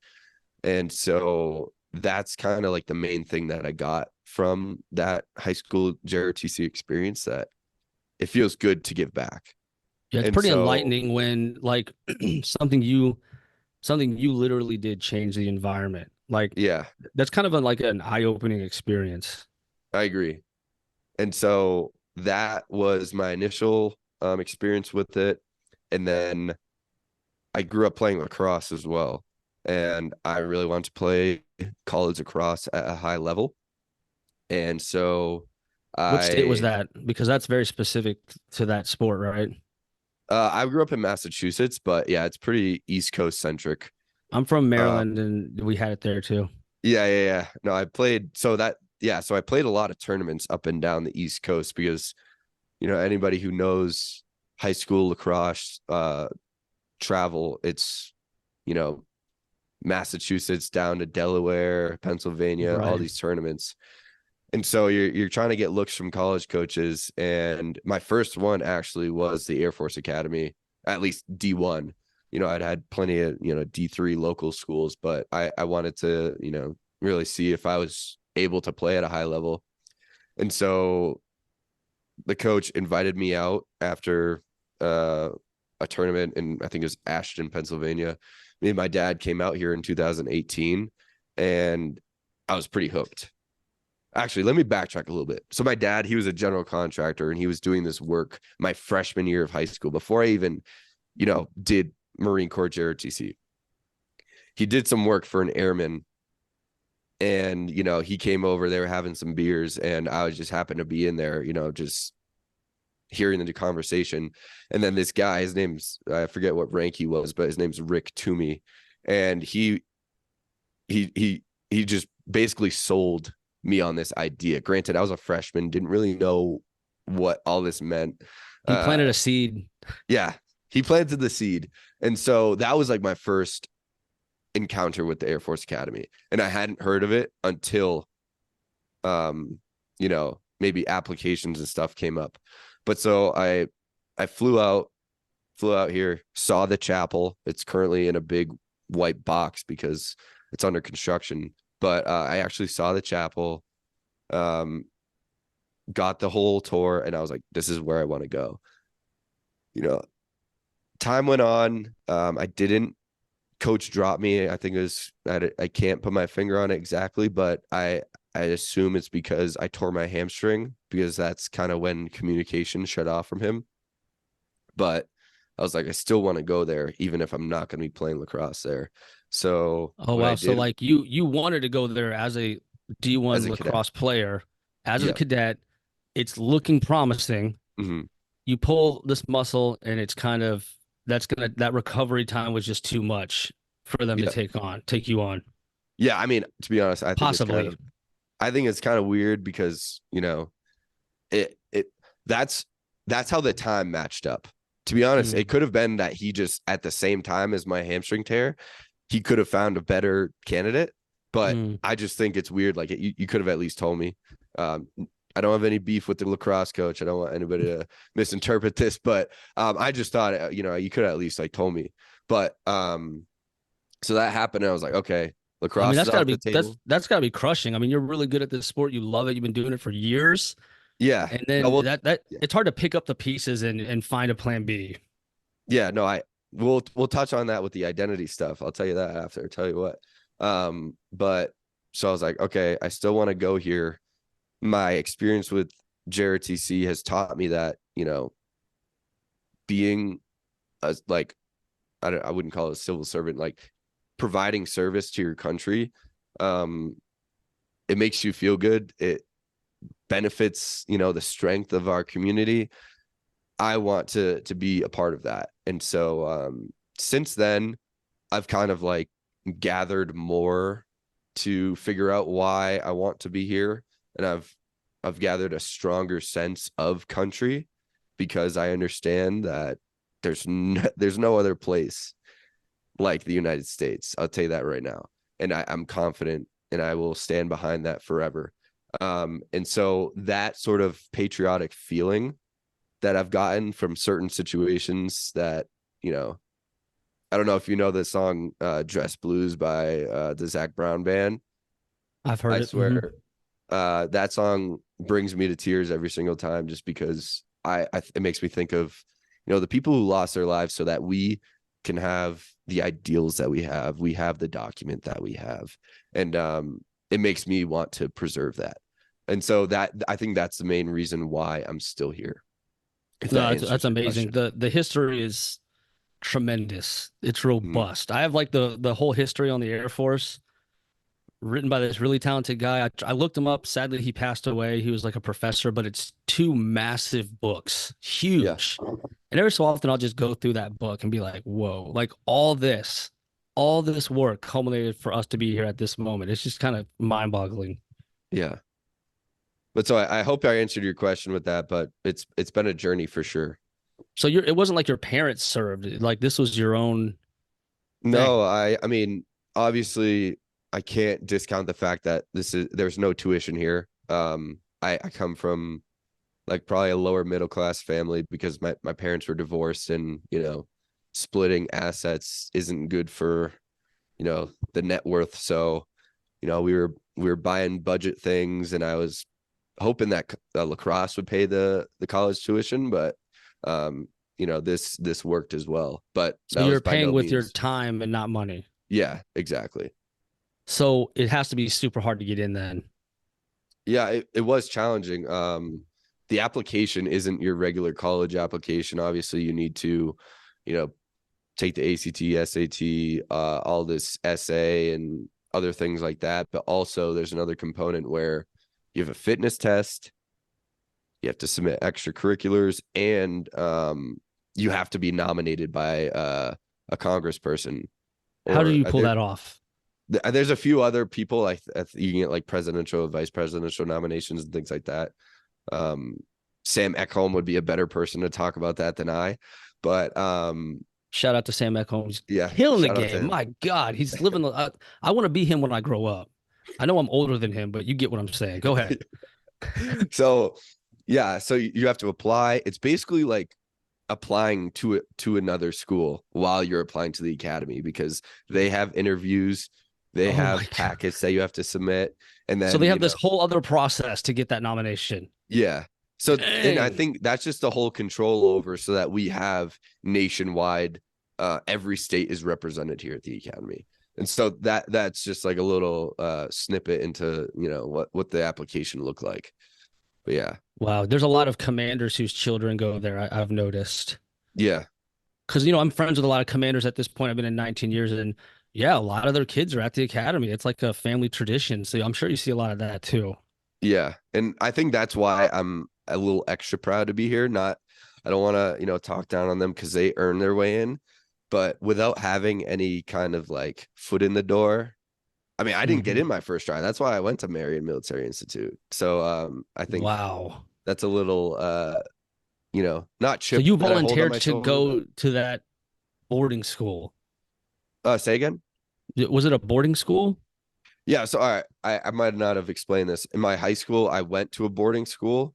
And so that's kind of like the main thing that I got from that high school JROTC experience, that it feels good to give back. Yeah, it's And pretty so, enlightening when like something you literally did change the environment. Like yeah, that's kind of like an eye-opening experience. I agree. And so that was my initial experience with it. And then I grew up playing lacrosse as well. And I really wanted to play college lacrosse at a high level. And so What state was I that? Because that's very specific to that sport, right? I grew up in Massachusetts, but yeah, it's pretty East Coast centric. I'm from Uh, Maryland and we had it there too. yeah. No, I played so I played a lot of tournaments up and down the East Coast because anybody who knows high school lacrosse travel, it's you know Massachusetts down to Delaware, Pennsylvania, all Right. these tournaments. And so you're trying to get looks from college coaches. And my first one actually was the Air Force Academy, at least D1. I'd had plenty of, D3 local schools, but I wanted to, really see if I was able to play at a high level. And so the coach invited me out after a tournament in, I think it was Ashton, Pennsylvania. Me and my dad came out here in 2018 and I was pretty hooked. Actually, let me backtrack a little bit. So my dad, he was a general contractor and he was doing this work my freshman year of high school before I even, did Marine Corps JROTC. He did some work for an airman and, he came over, they were having some beers and I was just happened to be in there, just hearing the conversation. And then this guy, his name's, I forget what rank he was, but his name's Rick Toomey. And he just basically sold me on this idea. Granted, I was a freshman, didn't really know what all this meant. He planted a seed. Yeah, he planted the seed. And so that was like my first encounter with the Air Force Academy. And I hadn't heard of it until, maybe applications and stuff came up. But so I flew out here, saw the chapel. It's currently in a big white box because it's under construction. But I actually saw the chapel, got the whole tour, and I was like, this is where I want to go. Time went on. Coach dropped me. I think it was, I can't put my finger on it exactly, but I assume it's because I tore my hamstring because that's kind of when communication shut off from him. But I was like, I still want to go there, even if I'm not going to be playing lacrosse there. So Oh what I wow. So did like you wanted to go there as a as D1 a cadet, lacrosse player, as a yeah, cadet, it's looking promising. mm-hmm. You pull this muscle and it's kind of that recovery time was just too much for them to Yeah, take you on. yeah. I mean, to be honest, Possibly. I think it's kind of weird because it that's how the time matched up. To be honest, it could have been that he just at the same time as my hamstring tear, he could have found a better candidate. But I just think it's weird. Like you could have at least told me. I don't have any beef with the lacrosse coach. I don't want anybody to misinterpret this, but I just thought, you could have at least like told me. But so that happened, and I was like, okay, I mean, lacrosse is that's gotta off the be table. that's gotta be crushing. I mean, you're really good at this sport. You love it. You've been doing it for years. Yeah. And No, then well, that yeah. it's hard to pick up the pieces and find a plan B. Yeah, no, we'll touch on that with the identity stuff. I'll tell you that after. I'll tell you what. But so I was like, okay, I still want to go here. My experience with JRTC has taught me that, being like I wouldn't call it a civil servant, like providing service to your country, it makes you feel good. It benefits, the strength of our community. I want to be a part of that. And so since then, I've kind of like gathered more to figure out why I want to be here. And I've I've gathered a stronger sense of country because I understand that there's no other place like the United States. I'll tell you that right now. And I'm confident and I will stand behind that forever. And so that sort of patriotic feeling that I've gotten from certain situations that, you know, I don't know if you know the song Dress Blues by the Zach Brown Band. I've heard I it. swear that song brings me to tears every single time just because it makes me think of, you know, the people who lost their lives so that we can have the ideals that we have. We have the document that we have. And it makes me want to preserve that. And so that I think that's the main reason why I'm still here. If that No, answers that's your amazing. question. The history is tremendous. It's Mhm. robust. I have like the whole history on the Air Force written by this really talented guy. I looked him up. Sadly, he passed away. He was like a professor, but it's two massive books, Yeah. huge. And every so often, I'll just go through that book and be like, whoa, like all this work culminated for us to be here at this moment. It's just kind of mind-boggling. Yeah. But so I hope I answered your question with that, but it's been a journey for sure. So it wasn't like your parents served. Like this was your own thing. No, I mean, obviously I can't discount the fact that there's no tuition here. I come from like probably a lower middle class family because my parents were divorced and, you know, splitting assets isn't good for, you know, the net worth. So, you know, we were buying budget things and I was hoping that lacrosse would pay the college tuition, but you know, this worked as well. But So that you're was by paying no with your means. time and not money. Yeah, exactly. So it has to be super hard to get in then. Yeah, it was challenging. The application isn't your regular college application. Obviously, you need to, you know, take the ACT, SAT, all this essay and other things like that. But also there's another component where you have a fitness test, you have to submit extracurriculars, and you have to be nominated by a congressperson. How do Or you pull that off? there's a few other people like you can get like presidential, vice presidential nominations and things like that. Um, Sam Ekholm would be a better person to talk about that than I, but Shout out to Sam Ekholm. He's yeah, killing the shout out to game. him. My God, he's living the. I want to be him when I grow up. I know I'm older than him, but you get what I'm saying. Go ahead. So yeah, so you have to apply. It's basically like applying to another school while you're applying to the academy because they have interviews, they Oh my have God. packets that you have to submit, and So they then have you this know, whole other process to get that nomination. yeah. So and I Dang. think that's just the whole control over so that we have nationwide, every state is represented here at the academy. And so that's just like a little snippet into, you know, what the application looked like. But yeah. Wow. There's a lot of commanders whose children go there. I've noticed. Yeah. Because I'm friends with a lot of commanders at this point. I've been in 19 years, and yeah, a lot of their kids are at the academy. It's like a family tradition. So I'm sure you see a lot of that too. Yeah. And I think that's why I'm a little extra proud to be here. Not, I don't want to, you know, talk down on them because they earn their way in, but without having any kind of like foot in the door. I mean, I didn't get Mhm. in my first try. That's why I went to Marion Military Institute. So I think Wow. that's a little you know, not So chip you that I hold on volunteered my to shoulder, but go to that boarding school. say again. Was it a boarding school? Yeah, so all right, I might not have explained this. In my high school, I went to a boarding school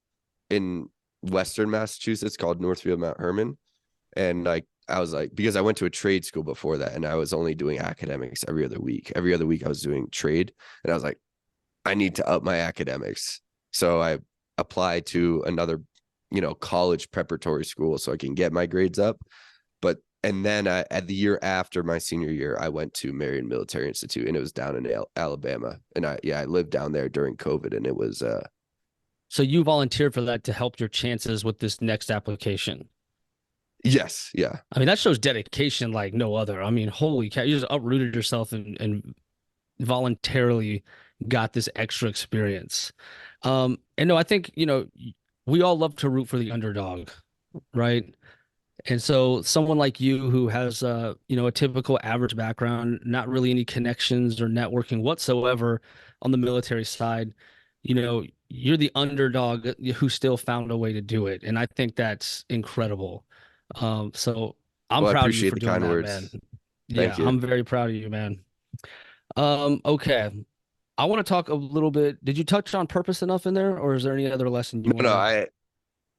in Western Massachusetts called Northfield Mount Herman. And like I was like, because I went to a trade school before that, and I was only doing academics every other week. Every other week I was doing trade. And I was like, I need to up my academics. So I applied to another, you know, college preparatory school so I can get my grades up. But and then at the year after my senior year, I went to Marion Military Institute, and it was down in Alabama. And I lived down there during COVID, and it was So you volunteered for that to help your chances with this next application. yes, yeah, I mean, that shows dedication like no other. I mean, holy cow, you just uprooted yourself and voluntarily got this extra experience. And no, I think, we all love to root for the underdog, right? And so someone like you who has a typical average background, not really any connections or networking whatsoever on the military side, you're the underdog who still found a way to do it. And I think that's incredible. So I'm Well, I proud of you appreciate for the doing kind that, man. words. Yeah, Thank you. I'm very proud of you, man. Okay. I want to talk a little bit. Did you touch on purpose enough in there, or is there any other lesson you No, want no, to?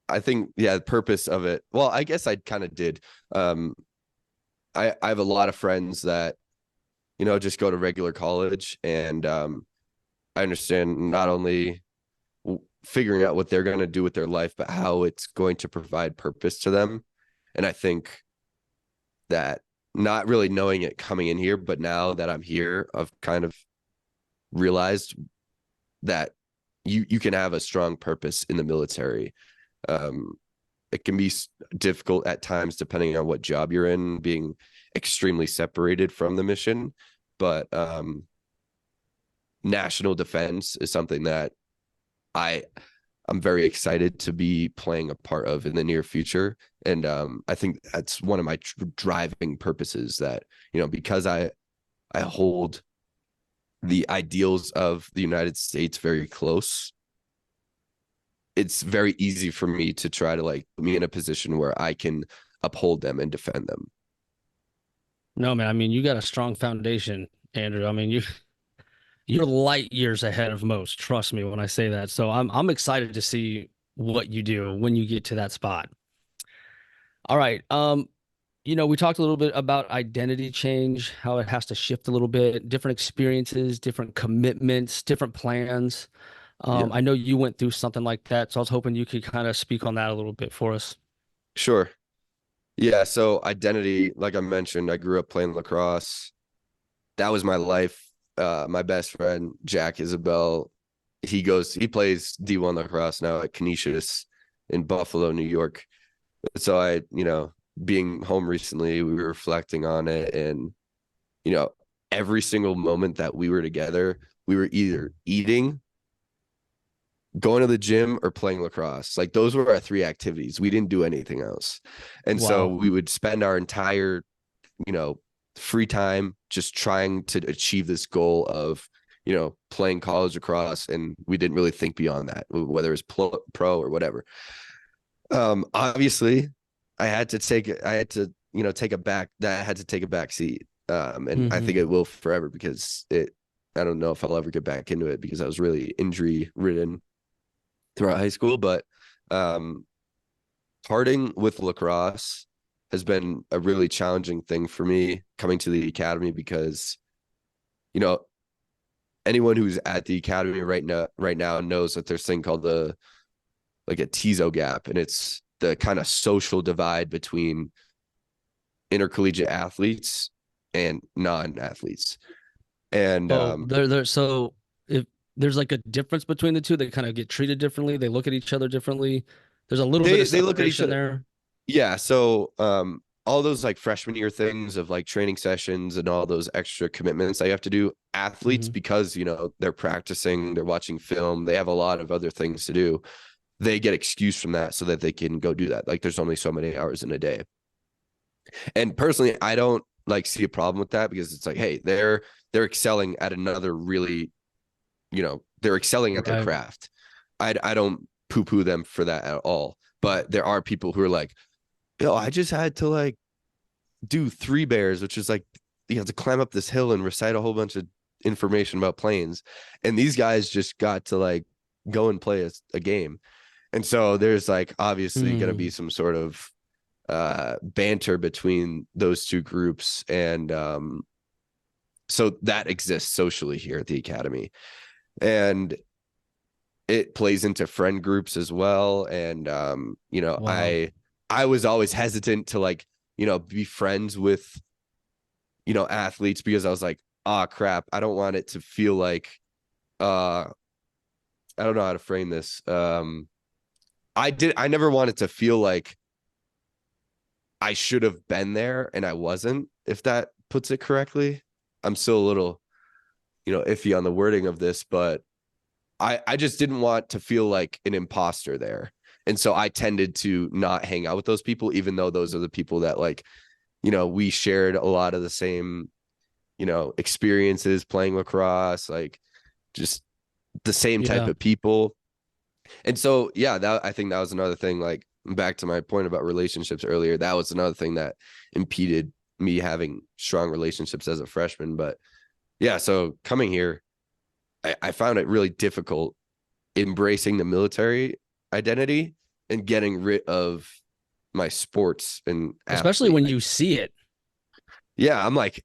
I think, yeah, the purpose of it. Well, I guess I kind of did. Um, I have a lot of friends that, just go to regular college, and I understand not only figuring out what they're going to do with their life, but how it's going to provide purpose to them. And I think that, not really knowing it coming in here, but now that I'm here, I've kind of realized that you can have a strong purpose in the military. Um, it can be difficult at times depending on what job you're in, being extremely separated from the mission. But national defense is something that I I'm very excited to be playing a part of in the near future. And I think that's one of my driving purposes, that, because I hold the ideals of the United States very close, it's very easy for me to try to like put me in a position where I can uphold them and defend them. No, man. I mean, you got a strong foundation, Andrew. I mean, you're light years ahead of most. Trust me when I say that. So I'm excited to see what you do when you get to that spot. All right. We talked a little bit about identity change, how it has to shift a little bit, different experiences, different commitments, different plans. Yeah, I know you went through something like that, so I was hoping you could kind of speak on that a little bit for us. sure. Yeah. So identity, like I mentioned, I grew up playing lacrosse. That was my life. My best friend, Jack Isabel, he plays D1 lacrosse now at Canisius in Buffalo, New York. So being home recently, we were reflecting on it, and, every single moment that we were together, we were either eating, going to the gym, or playing lacrosse. Like, those were our three activities. We didn't do anything else. And so Wow. we would spend our entire, free time just trying to achieve this goal of, playing college lacrosse. And we didn't really think beyond that, whether it's pro or whatever. Obviously I had to take a back seat. And I think Hmm. it will forever, because I don't know if I'll ever get back into it, because I was really injury ridden throughout high school. But um, parting with lacrosse has been a really challenging thing for me coming to the academy, because, you know, anyone who's at the academy right now knows that there's a thing called a TISO gap, and it's the kind of social divide between intercollegiate athletes and non-athletes. And Oh, so if there's like a difference between the two, they kind of get treated differently. They look at each other differently. There's a little bit of they look at each separation other. there. Yeah. So all those like freshman year things of like training sessions and all those extra commitments that you have to do, athletes, Hmm. because, they're practicing, they're watching film, they have a lot of other things to do. They get excused from that so that they can go do that. Like, there's only so many hours in a day. And personally, I don't like see a problem with that, because it's like, hey, they're excelling at another really, they're excelling at their Right. craft. I don't poo-poo them for that at all. But there are people who are like, yo, I just had to like do three bears, which is like, you have to climb up this hill and recite a whole bunch of information about planes. And these guys just got to like go and play a game. And so there's like obviously going to be Mm. some sort of banter between those two groups. And so that exists socially here at the academy. And it plays into friend groups as well. And Wow. I was always hesitant to like, be friends with, athletes, because I was like, ah, crap, I don't want it to feel like I don't know how to frame this. I never wanted to feel like I should have been there and I wasn't, if that puts it correctly. I'm still a little, iffy on the wording of this, but I just didn't want to feel like an imposter there. And so I tended to not hang out with those people, even though those are the people that like, we shared a lot of the same, experiences playing lacrosse, like just the same type Yeah. of people. And so, yeah, I think that was another thing, like back to my point about relationships earlier, that was another thing that impeded me having strong relationships as a freshman. But yeah, so coming here, I found it really difficult embracing the military identity and getting rid of my sports and Especially athlete. when you see it. Yeah, I'm like,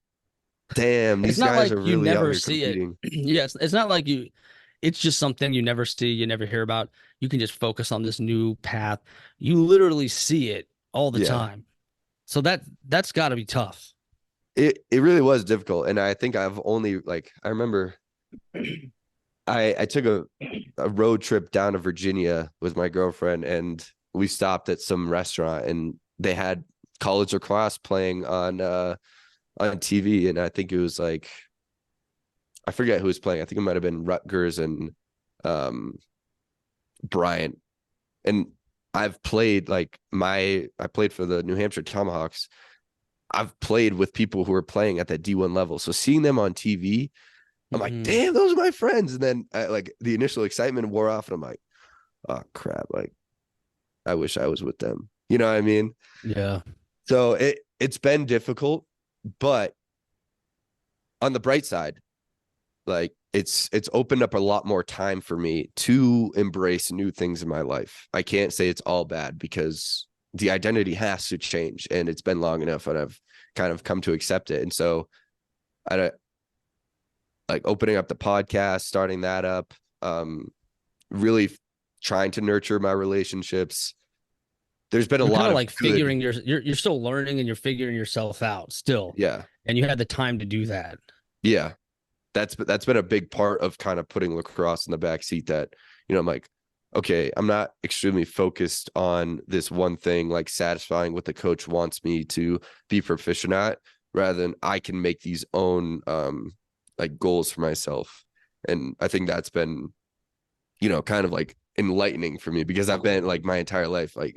damn, It's these not guys like are you really out never here see it. competing. Yeah, it's not like you, it's just something you never see, you never hear about. You can just focus on this new path. You literally see it all the Yeah, time. So that's got to be tough. it really was difficult. And I think I've only like, I remember I took a road trip down to Virginia with my girlfriend, and we stopped at some restaurant, and they had college lacrosse playing on TV, and I think it was like, I forget who was playing. I think it might have been Rutgers and um Bryant. And I've played I played for the New Hampshire Tomahawks. I've played with people who are playing at that D1 level. So seeing them on TV, I'm like, Hmm. damn, those are my friends. And then like the initial excitement wore off, and I'm like, oh crap, like I wish I was with them. You know what I mean? Yeah. So it's been difficult, but on the bright side, like it's opened up a lot more time for me to embrace new things in my life. I can't say it's all bad because the identity has to change, and it's been long enough, and I've kind of come to accept it. And so I like opening up the podcast, starting that up, really trying to nurture my relationships. There's been a You're kind lot of of like good. figuring you're still learning and you're figuring yourself out still. Yeah. And you had the time to do that. Yeah. That's been a big part of kind of putting lacrosse in the back seat, that, I'm like, okay, I'm not extremely focused on this one thing, like satisfying what the coach wants me to be proficient at, rather than I can make these own like goals for myself. And I think that's been, kind of like enlightening for me, because I've been like my entire life, like,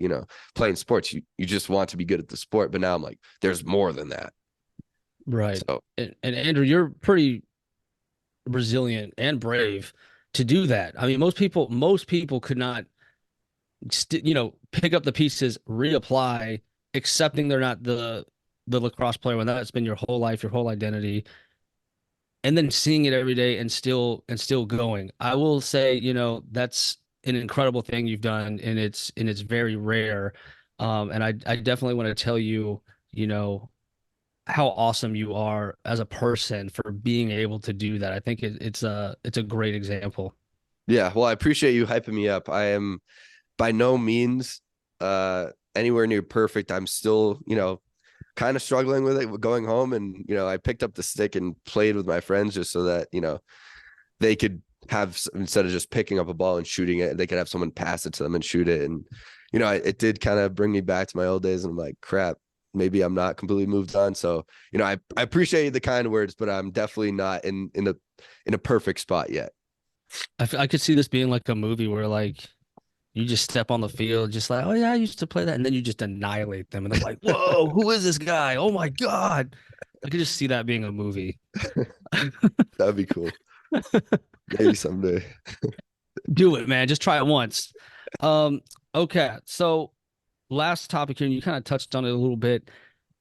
playing sports, you just want to be good at the sport, but now I'm like, there's more than that. Right. So And Andrew, you're pretty resilient and brave to do that. I mean, most people could not pick up the pieces, reapply, accepting they're not the lacrosse player when that's been your whole life, your whole identity, and then seeing it every day and still going. I will say, that's an incredible thing you've done, and it's very rare. And I definitely want to tell you, you know, how awesome you are as a person for being able to do that. I think it's a great example. yeah, well, I appreciate you hyping me up. I am by no means anywhere near perfect. I'm still, kind of struggling with it going home. And, I picked up the stick and played with my friends just so that, they could have, instead of just picking up a ball and shooting it, they could have someone pass it to them and shoot it. And, it did kind of bring me back to my old days. And I'm like, crap, maybe I'm not completely moved on. So, I appreciate the kind words, but I'm definitely not in a perfect spot yet. I could see this being like a movie where like you just step on the field, just like, oh yeah, I used to play that, and then you just annihilate them, and they're like, whoa, who is this guy? Oh my God. I could just see that being a movie. That'd be cool. Maybe someday. Do it, man. Just try it once. Um, okay. So last topic here, and you kind of touched on it a little bit,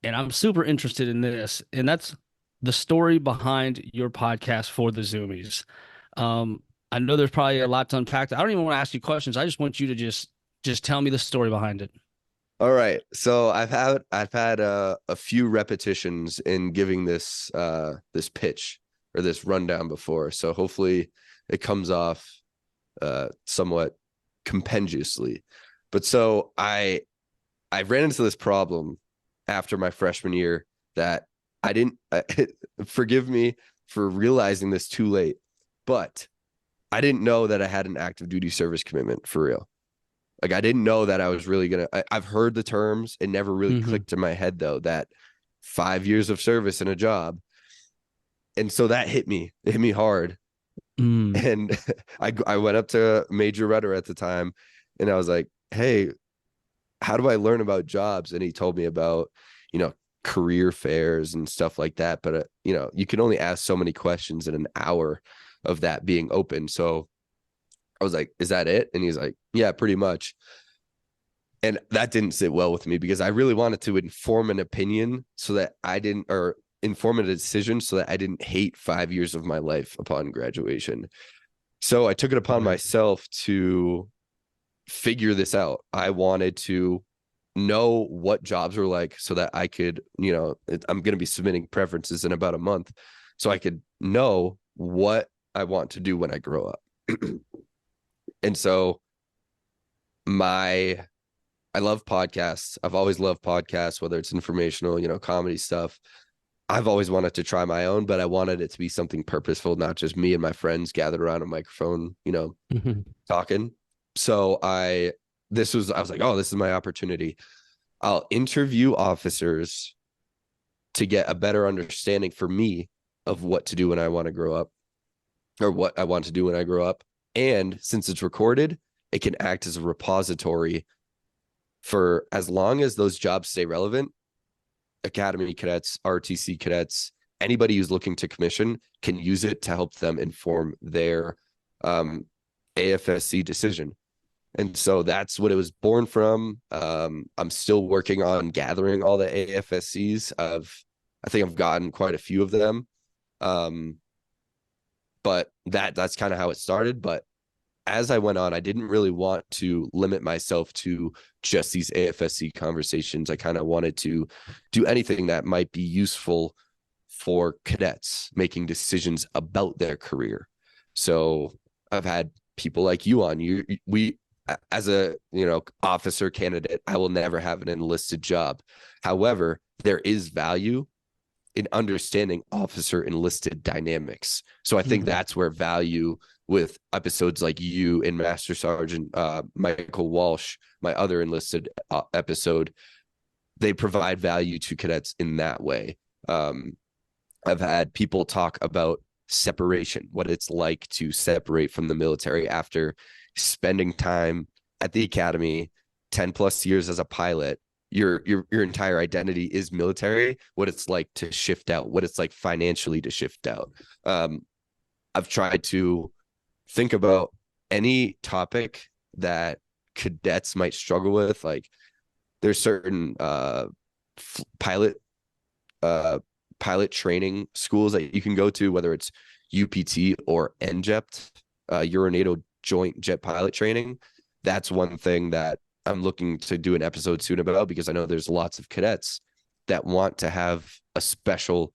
and I'm super interested in this, and that's the story behind your podcast For The Zoomies. I know there's probably a lot to unpack. I don't even want to ask you questions. I just want you to just tell me the story behind it. All right. So I've had a few repetitions in giving this pitch or this rundown before. So hopefully it comes off somewhat compendiously. But so I ran into this problem after my freshman year that I didn't forgive me for realizing this too late, but I didn't know that I had an active duty service commitment for real. Like I didn't know that I was really I've heard the terms. It never really Hmm. clicked in my head though, that 5 years of service in a job. And so that it hit me hard. Mm. And I went up to Major Rudder at the time, and I was like, hey, how do I learn about jobs? And he told me about, career fairs and stuff like that. But, you can only ask so many questions in an hour of that being open. So I was like, is that it? And he's like, yeah, pretty much. And that didn't sit well with me because I really wanted to inform an opinion so that I didn't, or inform a decision so that I didn't hate 5 years of my life upon graduation. So I took it upon myself to figure this out. I wanted to know what jobs were like so that I could, I'm going to be submitting preferences in about a month. So I could know what I want to do when I grow up. And so I love podcasts. I've always loved podcasts, whether it's informational, comedy stuff. I've always wanted to try my own, but I wanted it to be something purposeful, not just me and my friends gathered around a microphone, talking. So I was like, oh, this is my opportunity. I'll interview officers to get a better understanding for me of what to do when I want to grow up, or what I want to do when I grow up. And since it's recorded, it can act as a repository for as long as those jobs stay relevant. Academy cadets, RTC cadets, anybody who's looking to commission can use it to help them inform their AFSC decision. And so that's what it was born from. I'm still working on gathering all the AFSCs. I think I've gotten quite a few of them. But that's kind of how it started. But as I went on, I didn't really want to limit myself to just these AFSC conversations. I kind of wanted to do anything that might be useful for cadets making decisions about their career. So I've had people like you on. We as a officer candidate, I will never have an enlisted job. However, there is value in understanding officer enlisted dynamics. So I think that's where value with episodes like you and Master Sergeant Michael Walsh, my other enlisted episode, they provide value to cadets in that way. I've had people talk about separation, what it's like to separate from the military after spending time at the academy, 10 plus years as a pilot. Your entire identity is military, what it's like to shift out, what it's like financially to shift out. I've tried to think about any topic that cadets might struggle with. Like there's certain pilot training schools that you can go to, whether it's UPT or NJEPT, urinatal joint jet pilot training. That's one thing that I'm looking to do an episode soon about, because I know there's lots of cadets that want to have a special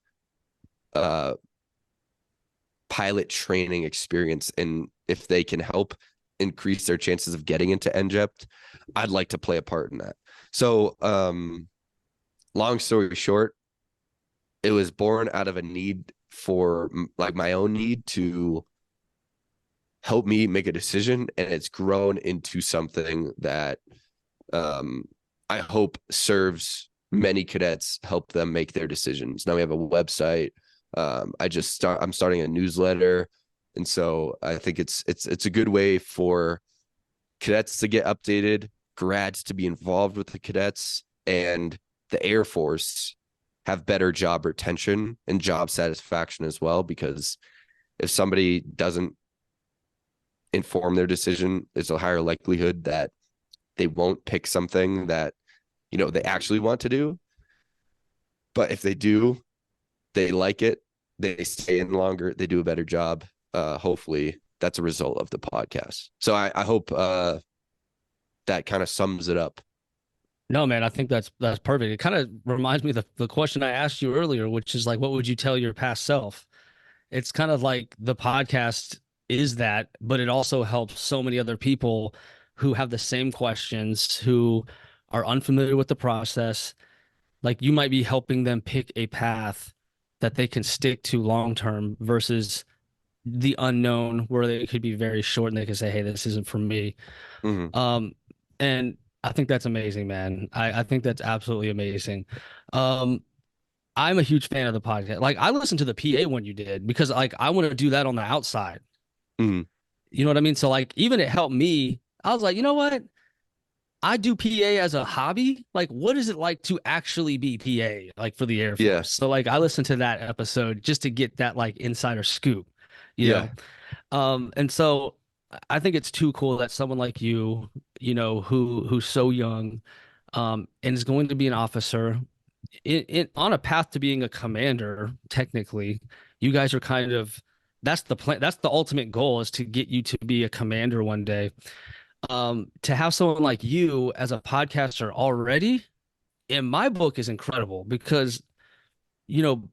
pilot training experience. And if they can help increase their chances of getting into NJEPT, I'd like to play a part in that. So long story short, it was born out of a need for like my own need to help me make a decision. And it's grown into something that I hope serves many cadets, help them make their decisions. Now we have a website. I'm starting a newsletter. And so I think it's a good way for cadets to get updated, grads to be involved with the cadets, and the Air Force have better job retention and job satisfaction as well. Because if somebody doesn't inform their decision, there's a higher likelihood that they won't pick something that, they actually want to do. But if they do, they like it, they stay in longer, they do a better job. Hopefully that's a result of the podcast. So I hope that kind of sums it up. No, man, I think that's perfect. It kind of reminds me of the question I asked you earlier, which is like, what would you tell your past self? It's kind of like the podcast is that, but it also helps so many other people who have the same questions, who are unfamiliar with the process. Like you might be helping them pick a path that they can stick to long term versus the unknown, where they could be very short and they can say, hey, this isn't for me. Mm-hmm. And I think that's amazing, man. I think that's absolutely amazing. I'm a huge fan of the podcast. Like I listened to the PA one you did because like I want to do that on the outside. Mm-hmm. You know what I mean? So like even it helped me. I was like, you know what? I do PA as a hobby. Like, what is it like to actually be PA, like for the Air Force? Yeah. So like I listened to that episode just to get that like insider scoop, you know? And so I think it's too cool that someone like you, who's so young, and is going to be an officer on a path to being a commander. Technically, you guys are kind of that's the plan. That's the ultimate goal, is to get you to be a commander one day. To have someone like you as a podcaster already, in my book, is incredible because, you know,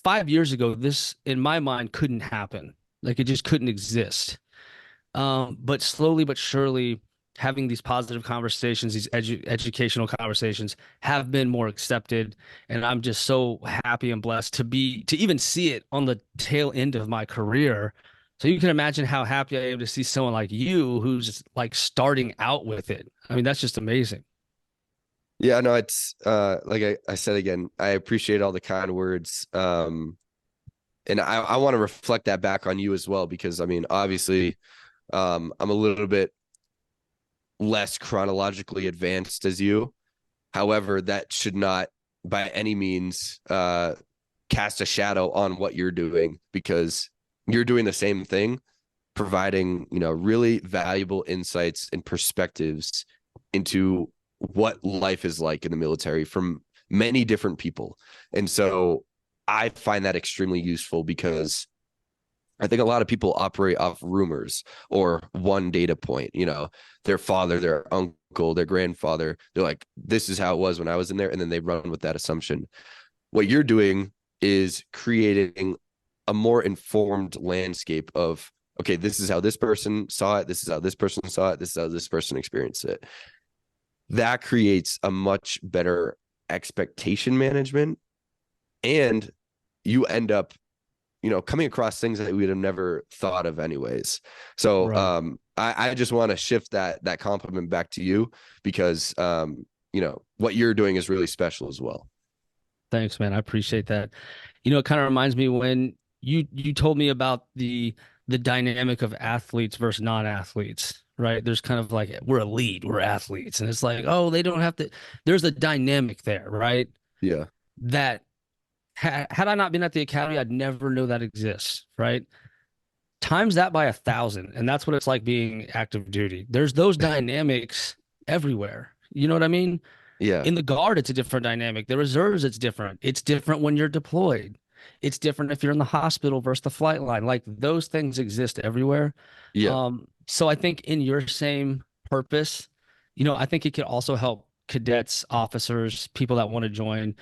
5 years ago, this in my mind couldn't happen. Like, it just couldn't exist. But slowly but surely, having these positive conversations, these educational conversations, have been more accepted, and I'm just so happy and blessed to even see it on the tail end of my career. So you can imagine how happy I am to see someone like you who's like starting out with it. I mean, that's just amazing. Yeah, no, it's like I said again, I appreciate all the kind words. And I want to reflect that back on you as well, because I mean, obviously, I'm a little bit less chronologically advanced as you. However, that should not by any means cast a shadow on what you're doing, because you're doing the same thing, providing, really valuable insights and perspectives into what life is like in the military from many different people. And so I find that extremely useful, because I think a lot of people operate off rumors or one data point, their father, their uncle, their grandfather. They're like, this is how it was when I was in there. And then they run with that assumption. What you're doing is creating a more informed landscape of, okay, this is how this person saw it. This is how this person saw it. This is how this person experienced it. That creates a much better expectation management, and you end up, coming across things that we'd have never thought of anyways. So Right. I just want to shift that compliment back to you, because what you're doing is really special as well. Thanks, man. I appreciate that. It kind of reminds me when you told me about the dynamic of athletes versus non-athletes, right? There's kind of like, we're elite, we're athletes, and it's like, oh, they don't have to. There's a dynamic there, right? Yeah. That had I not been at the academy, I'd never know that exists, right? Times that by 1,000, and that's what it's like being active duty. There's those dynamics everywhere. You know what I mean? Yeah. In the guard, it's a different dynamic. The reserves, it's different. It's different when you're deployed. It's different if you're in the hospital versus the flight line. Like, those things exist everywhere. Yeah. So I think in your same purpose, I think it could also help cadets, officers, people that want to join,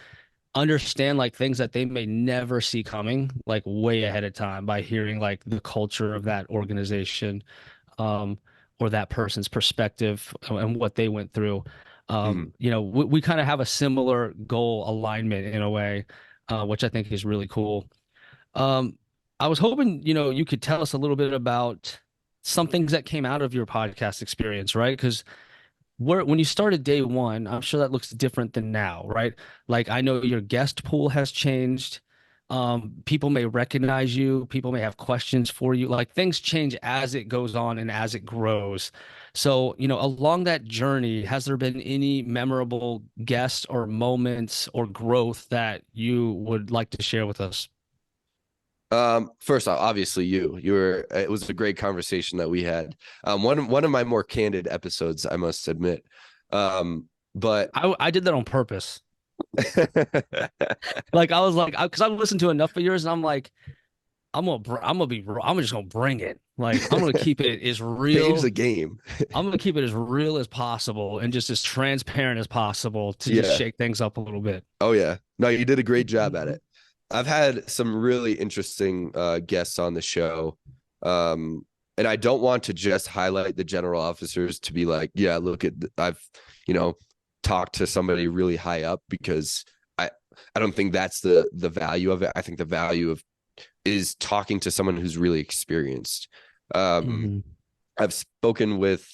understand like things that they may never see coming, like way ahead of time, by hearing like the culture of that organization, um, or that person's perspective and what they went through. Mhm. We kind of have a similar goal alignment in a way, which I think is really cool. Um, I was hoping, you could tell us a little bit about some things that came out of your podcast experience, right? Because when you started day one, I'm sure that looks different than now, right? Like, I know your guest pool has changed. People may recognize you. People may have questions for you. Like, things change as it goes on and as it grows. So, along that journey, has there been any memorable guests or moments or growth that you would like to share with us? First off, obviously it was a great conversation that we had. One of my more candid episodes, I must admit. But I did that on purpose. Like, I was like, because I've listened to enough of yours, and I'm like, I'm just gonna bring it. Like, I'm gonna keep it as change real. the game. I'm gonna keep it as real as possible and just as transparent as possible to just Yeah. shake things up a little bit. Oh yeah. No, you did a great job at it. I've had some really interesting guests on the show. And I don't want to just highlight the general officers to be like, yeah, look at I've, talked to somebody really high up, because I don't think that's the value of it. I think the value of is talking to someone who's really experienced. Mhm. I've spoken with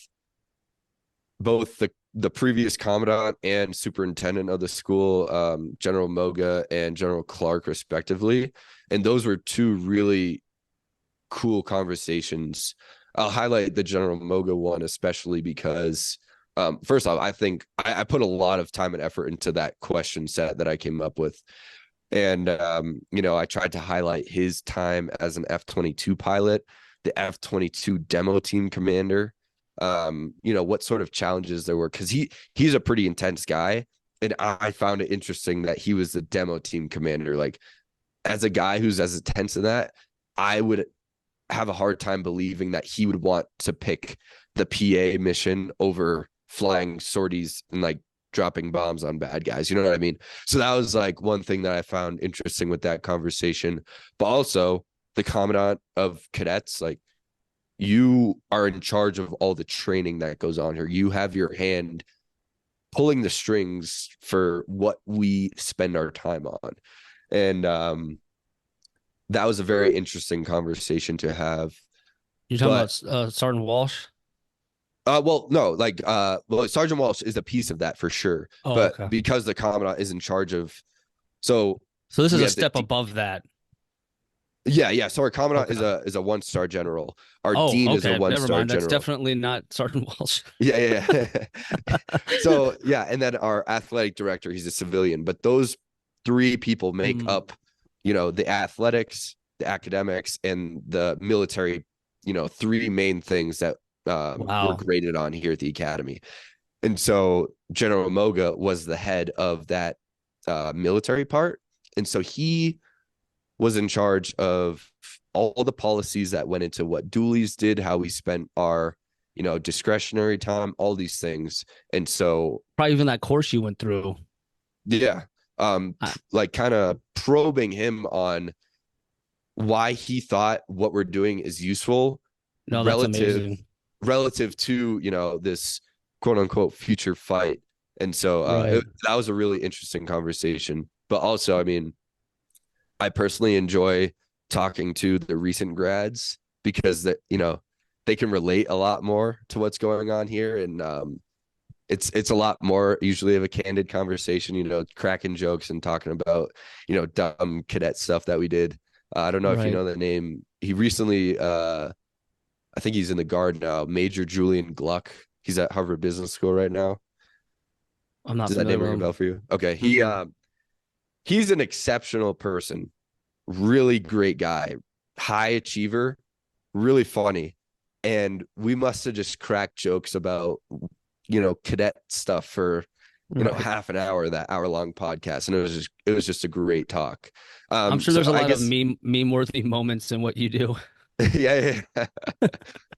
both the previous commandant and superintendent of the school, General Moga and General Clark, respectively. And those were two really cool conversations. I'll highlight the General Moga one, especially because, first off, I think I put a lot of time and effort into that question set that I came up with. And, I tried to highlight his time as an F-22 pilot, the F-22 demo team commander, what sort of challenges there were, because he's a pretty intense guy, and I found it interesting that he was the demo team commander. Like, as a guy who's as intense in that, I would have a hard time believing that he would want to pick the PA mission over flying sorties and like dropping bombs on bad guys. You know what I mean? So that was like one thing that I found interesting with that conversation. But also the commandant of cadets, like, you are in charge of all the training that goes on here. You have your hand pulling the strings for what we spend our time on. And that was a very interesting conversation to have. You're talking about Sergeant Walsh? Well, no, well, Sergeant Walsh is a piece of that for sure. Oh, but okay. because the commandant is in charge of, so this is a step above that. Yeah. So our commandant is a 1-star general. Our dean is a 1-star never mind. general. That's definitely not Sergeant Walsh. Yeah. So yeah, and then our athletic director, he's a civilian. But those 3 people make up, the athletics, the academics, and the military. 3 main things that were graded on here at the academy. And so General Moga was the head of that military part, and so he was in charge of all the policies that went into what dualies did, how we spent our, discretionary time, all these things. And so probably even that course you went through. Yeah. Like kind of probing him on why he thought what we're doing is useful relative to, this quote unquote future fight. And so that was a really interesting conversation. But also, I mean, I personally enjoy talking to the recent grads because they can relate a lot more to what's going on here. And it's a lot more usually of a candid conversation, cracking jokes and talking about, dumb cadet stuff that we did. I don't know if you know the name. He recently, I think he's in the Guard now, Major Julian Gluck. He's at Harvard Business School right now. I'm not. Does that name ring a bell for you? Okay. He's an exceptional person, really great guy, high achiever, really funny. And we must have just cracked jokes about, cadet stuff for, half an hour, that hour-long podcast. And it was just a great talk. I'm sure there's a lot of meme-worthy moments in what you do. Yeah. At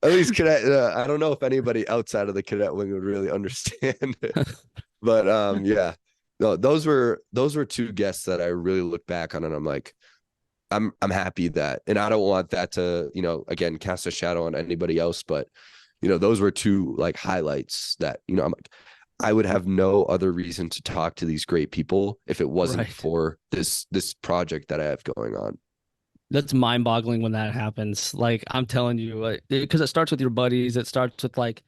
least cadet, I don't know if anybody outside of the cadet wing would really understand it. But yeah. No, those were 2 guests that I really look back on, and I'm like, I'm happy that, and I don't want that to, again, cast a shadow on anybody else, but those were 2 like highlights that, I'm like, I would have no other reason to talk to these great people if it wasn't for this project that I have going on. That's mind-boggling when that happens. Like, I'm telling you, because it starts with your buddies, it starts with like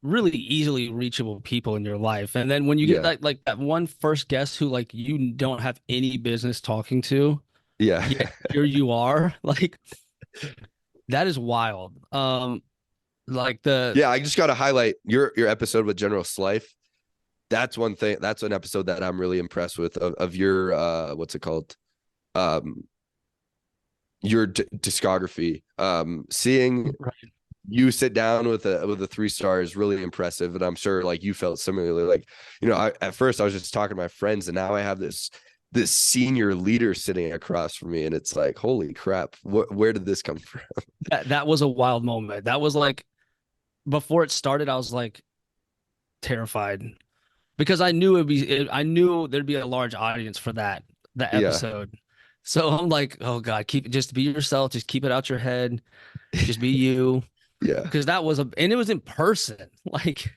really easily reachable people in your life. And then when you get like that one first guest who like you don't have any business talking to, yet here you are, like, that is wild. I just got to highlight your episode with General Slife. That's one thing. That's an episode that I'm really impressed with of your what's it called? Your discography. Seeing you sit down with a 3-star is really impressive, and I'm sure like you felt similarly. Like, at first I was just talking to my friends, and now I have this senior leader sitting across from me, and it's like, holy crap, where did this come from? That was a wild moment. That was like, before it started, I was like terrified because I knew I knew there'd be a large audience for that episode. So I'm like, oh God, just be yourself, just keep it out your head, just be you. Yeah. Because and it was in person. Like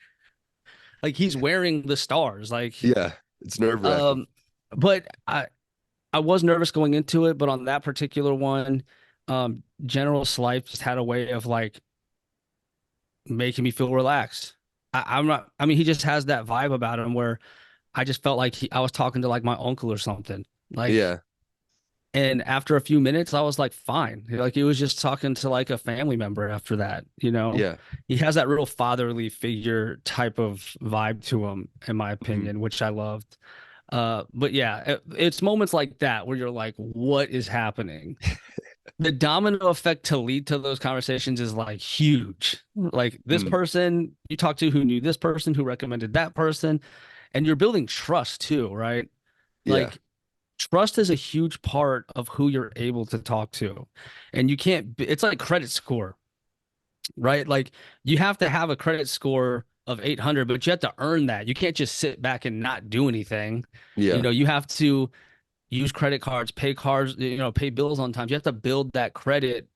he's wearing the stars. Like, yeah, it's nerve-wracking. But I was nervous going into it, but on that particular one, General Slife just had a way of like making me feel relaxed. He just has that vibe about him where I just felt like I was talking to like my uncle or something. Like, yeah. And after a few minutes, I was like, fine. Like, he was just talking to like a family member after that, Yeah. He has that real fatherly figure type of vibe to him, in my opinion, which I loved. But yeah, it's moments like that where you're like, what is happening? the domino effect to lead to those conversations is like huge. Like this Mm, person you talk to who knew this person who recommended that person, and you're building trust too, right? yeah. Like trust is a huge part of who you're able to talk to. And you can't, it's like credit score, right? Like you have to have a credit score of 800, but you have to earn that. You can't just sit back and not do anything. Yeah. You have to use credit cards, pay cards, pay bills on time. You have to build that credit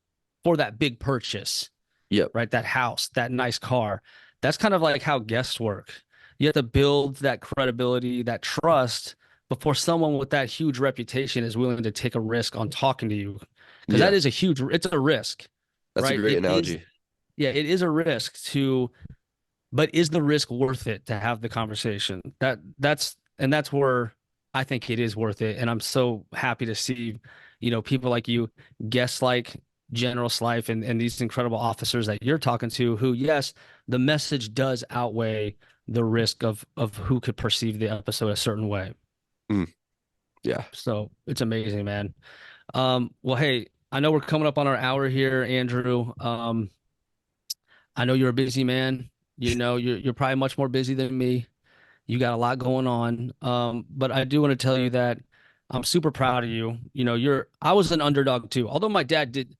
for that big purchase, Yep. right? That house, that nice car. That's kind of like how guests work. You have to build that credibility, that trust before someone with that huge reputation is willing to take a risk on talking to you. Because that Yeah. is it's a risk, That's a right? great analogy. Yeah, it is a risk but is the risk worth it to have the conversation? That's where I think it is worth it. And I'm so happy to see, people like you, guests like General Slife and these incredible officers that you're talking to who, yes, the message does outweigh the risk of who could perceive the episode a certain way. Mm, yeah. So it's amazing, man. Well, hey, I know we're coming up on our hour here, Andrew. I know you're a busy man. You're probably much more busy than me. You got a lot going on. But I do want to tell you that I'm super proud of you. I was an underdog too. Although my dad did,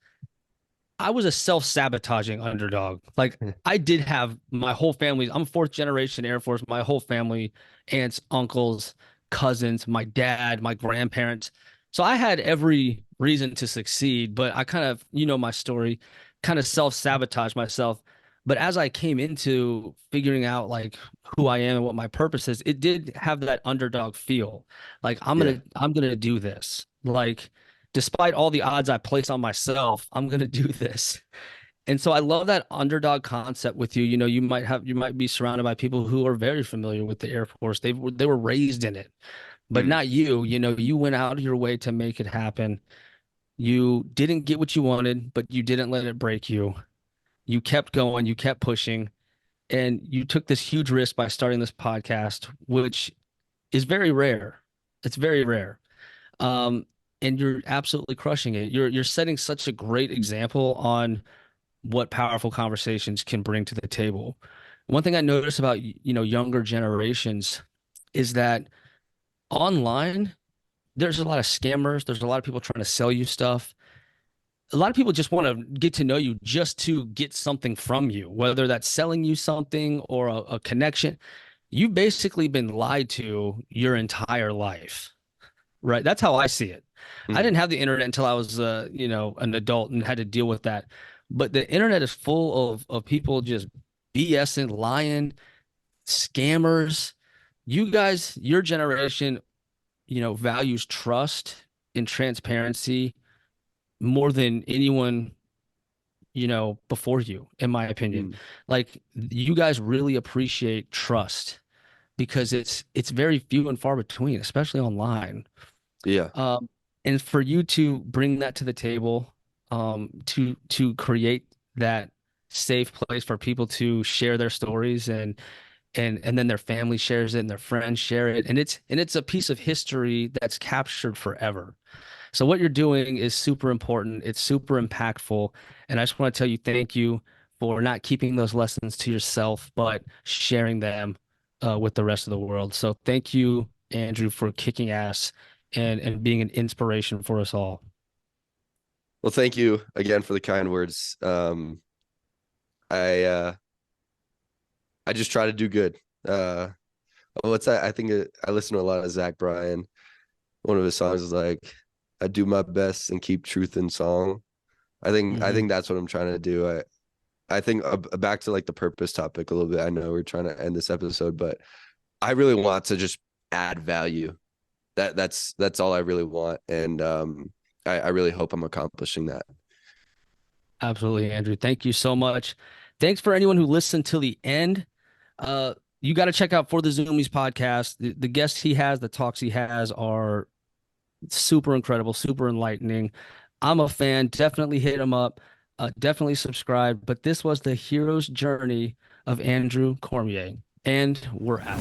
I was a self-sabotaging underdog. Like I did have my whole family. I'm fourth generation Air Force. My whole family, aunts, uncles, cousins, my dad, my grandparents. So I had every reason to succeed, but I kind of, my story, kind of self-sabotage myself. But as I came into figuring out like who I am and what my purpose is, it did have that underdog feel. Like Yeah. I'm gonna do this. Like despite all the odds I place on myself, I'm going to do this. And so I love that underdog concept with you. You might be surrounded by people who are very familiar with the Air Force. They were raised in it, but Mm, not you. You went out of your way to make it happen. You didn't get what you wanted, but you didn't let it break you. You kept going, you kept pushing, and you took this huge risk by starting this podcast, which is very rare. It's very rare. Um, and you're absolutely crushing it. You're setting such a great example on what powerful conversations can bring to the table. One thing I notice about younger generations is that online there's a lot of scammers. There's a lot of people trying to sell you stuff. A lot of people just want to get to know you just to get something from you, whether that's selling you something or a connection. You've basically been lied to your entire life. Right. That's how I see it. I mm, didn't have the internet until I was, an adult and had to deal with that. But the internet is full of people just BSing, lying, scammers. You guys, your generation, values trust and transparency more than anyone, before you, in my opinion. mm. Like you guys really appreciate trust because it's very few and far between, especially online. Yeah. Um, and for you to bring that to the table, to create that safe place for people to share their stories and then their family shares it and their friends share it, and it's a piece of history that's captured forever. So what you're doing is super important. It's super impactful, and I just want to tell you thank you for not keeping those lessons to yourself, but sharing them with the rest of the world. So thank you, Andrew, for kicking ass and being an inspiration for us all. Well, thank you again for the kind words. I I just try to do good. What's that? I think I listen to a lot of Zach Bryan. One of his songs is like, "I do my best and keep truth in song." I Hmm. think that's what I'm trying to do. I think back to like the purpose topic a little bit. I know we're trying to end this episode, but I really want to just add value. That's all I really want, and I really hope I'm accomplishing that. Absolutely, Andrew. Thank you so much. Thanks for anyone who listened till the end. Uh, you got to check out For The Zoomies podcast. The guests he has, the talks he has are super incredible, super enlightening. I'm a fan. Definitely hit him up. Definitely subscribe. But this was the hero's journey of Andrew Cormier, and we're out.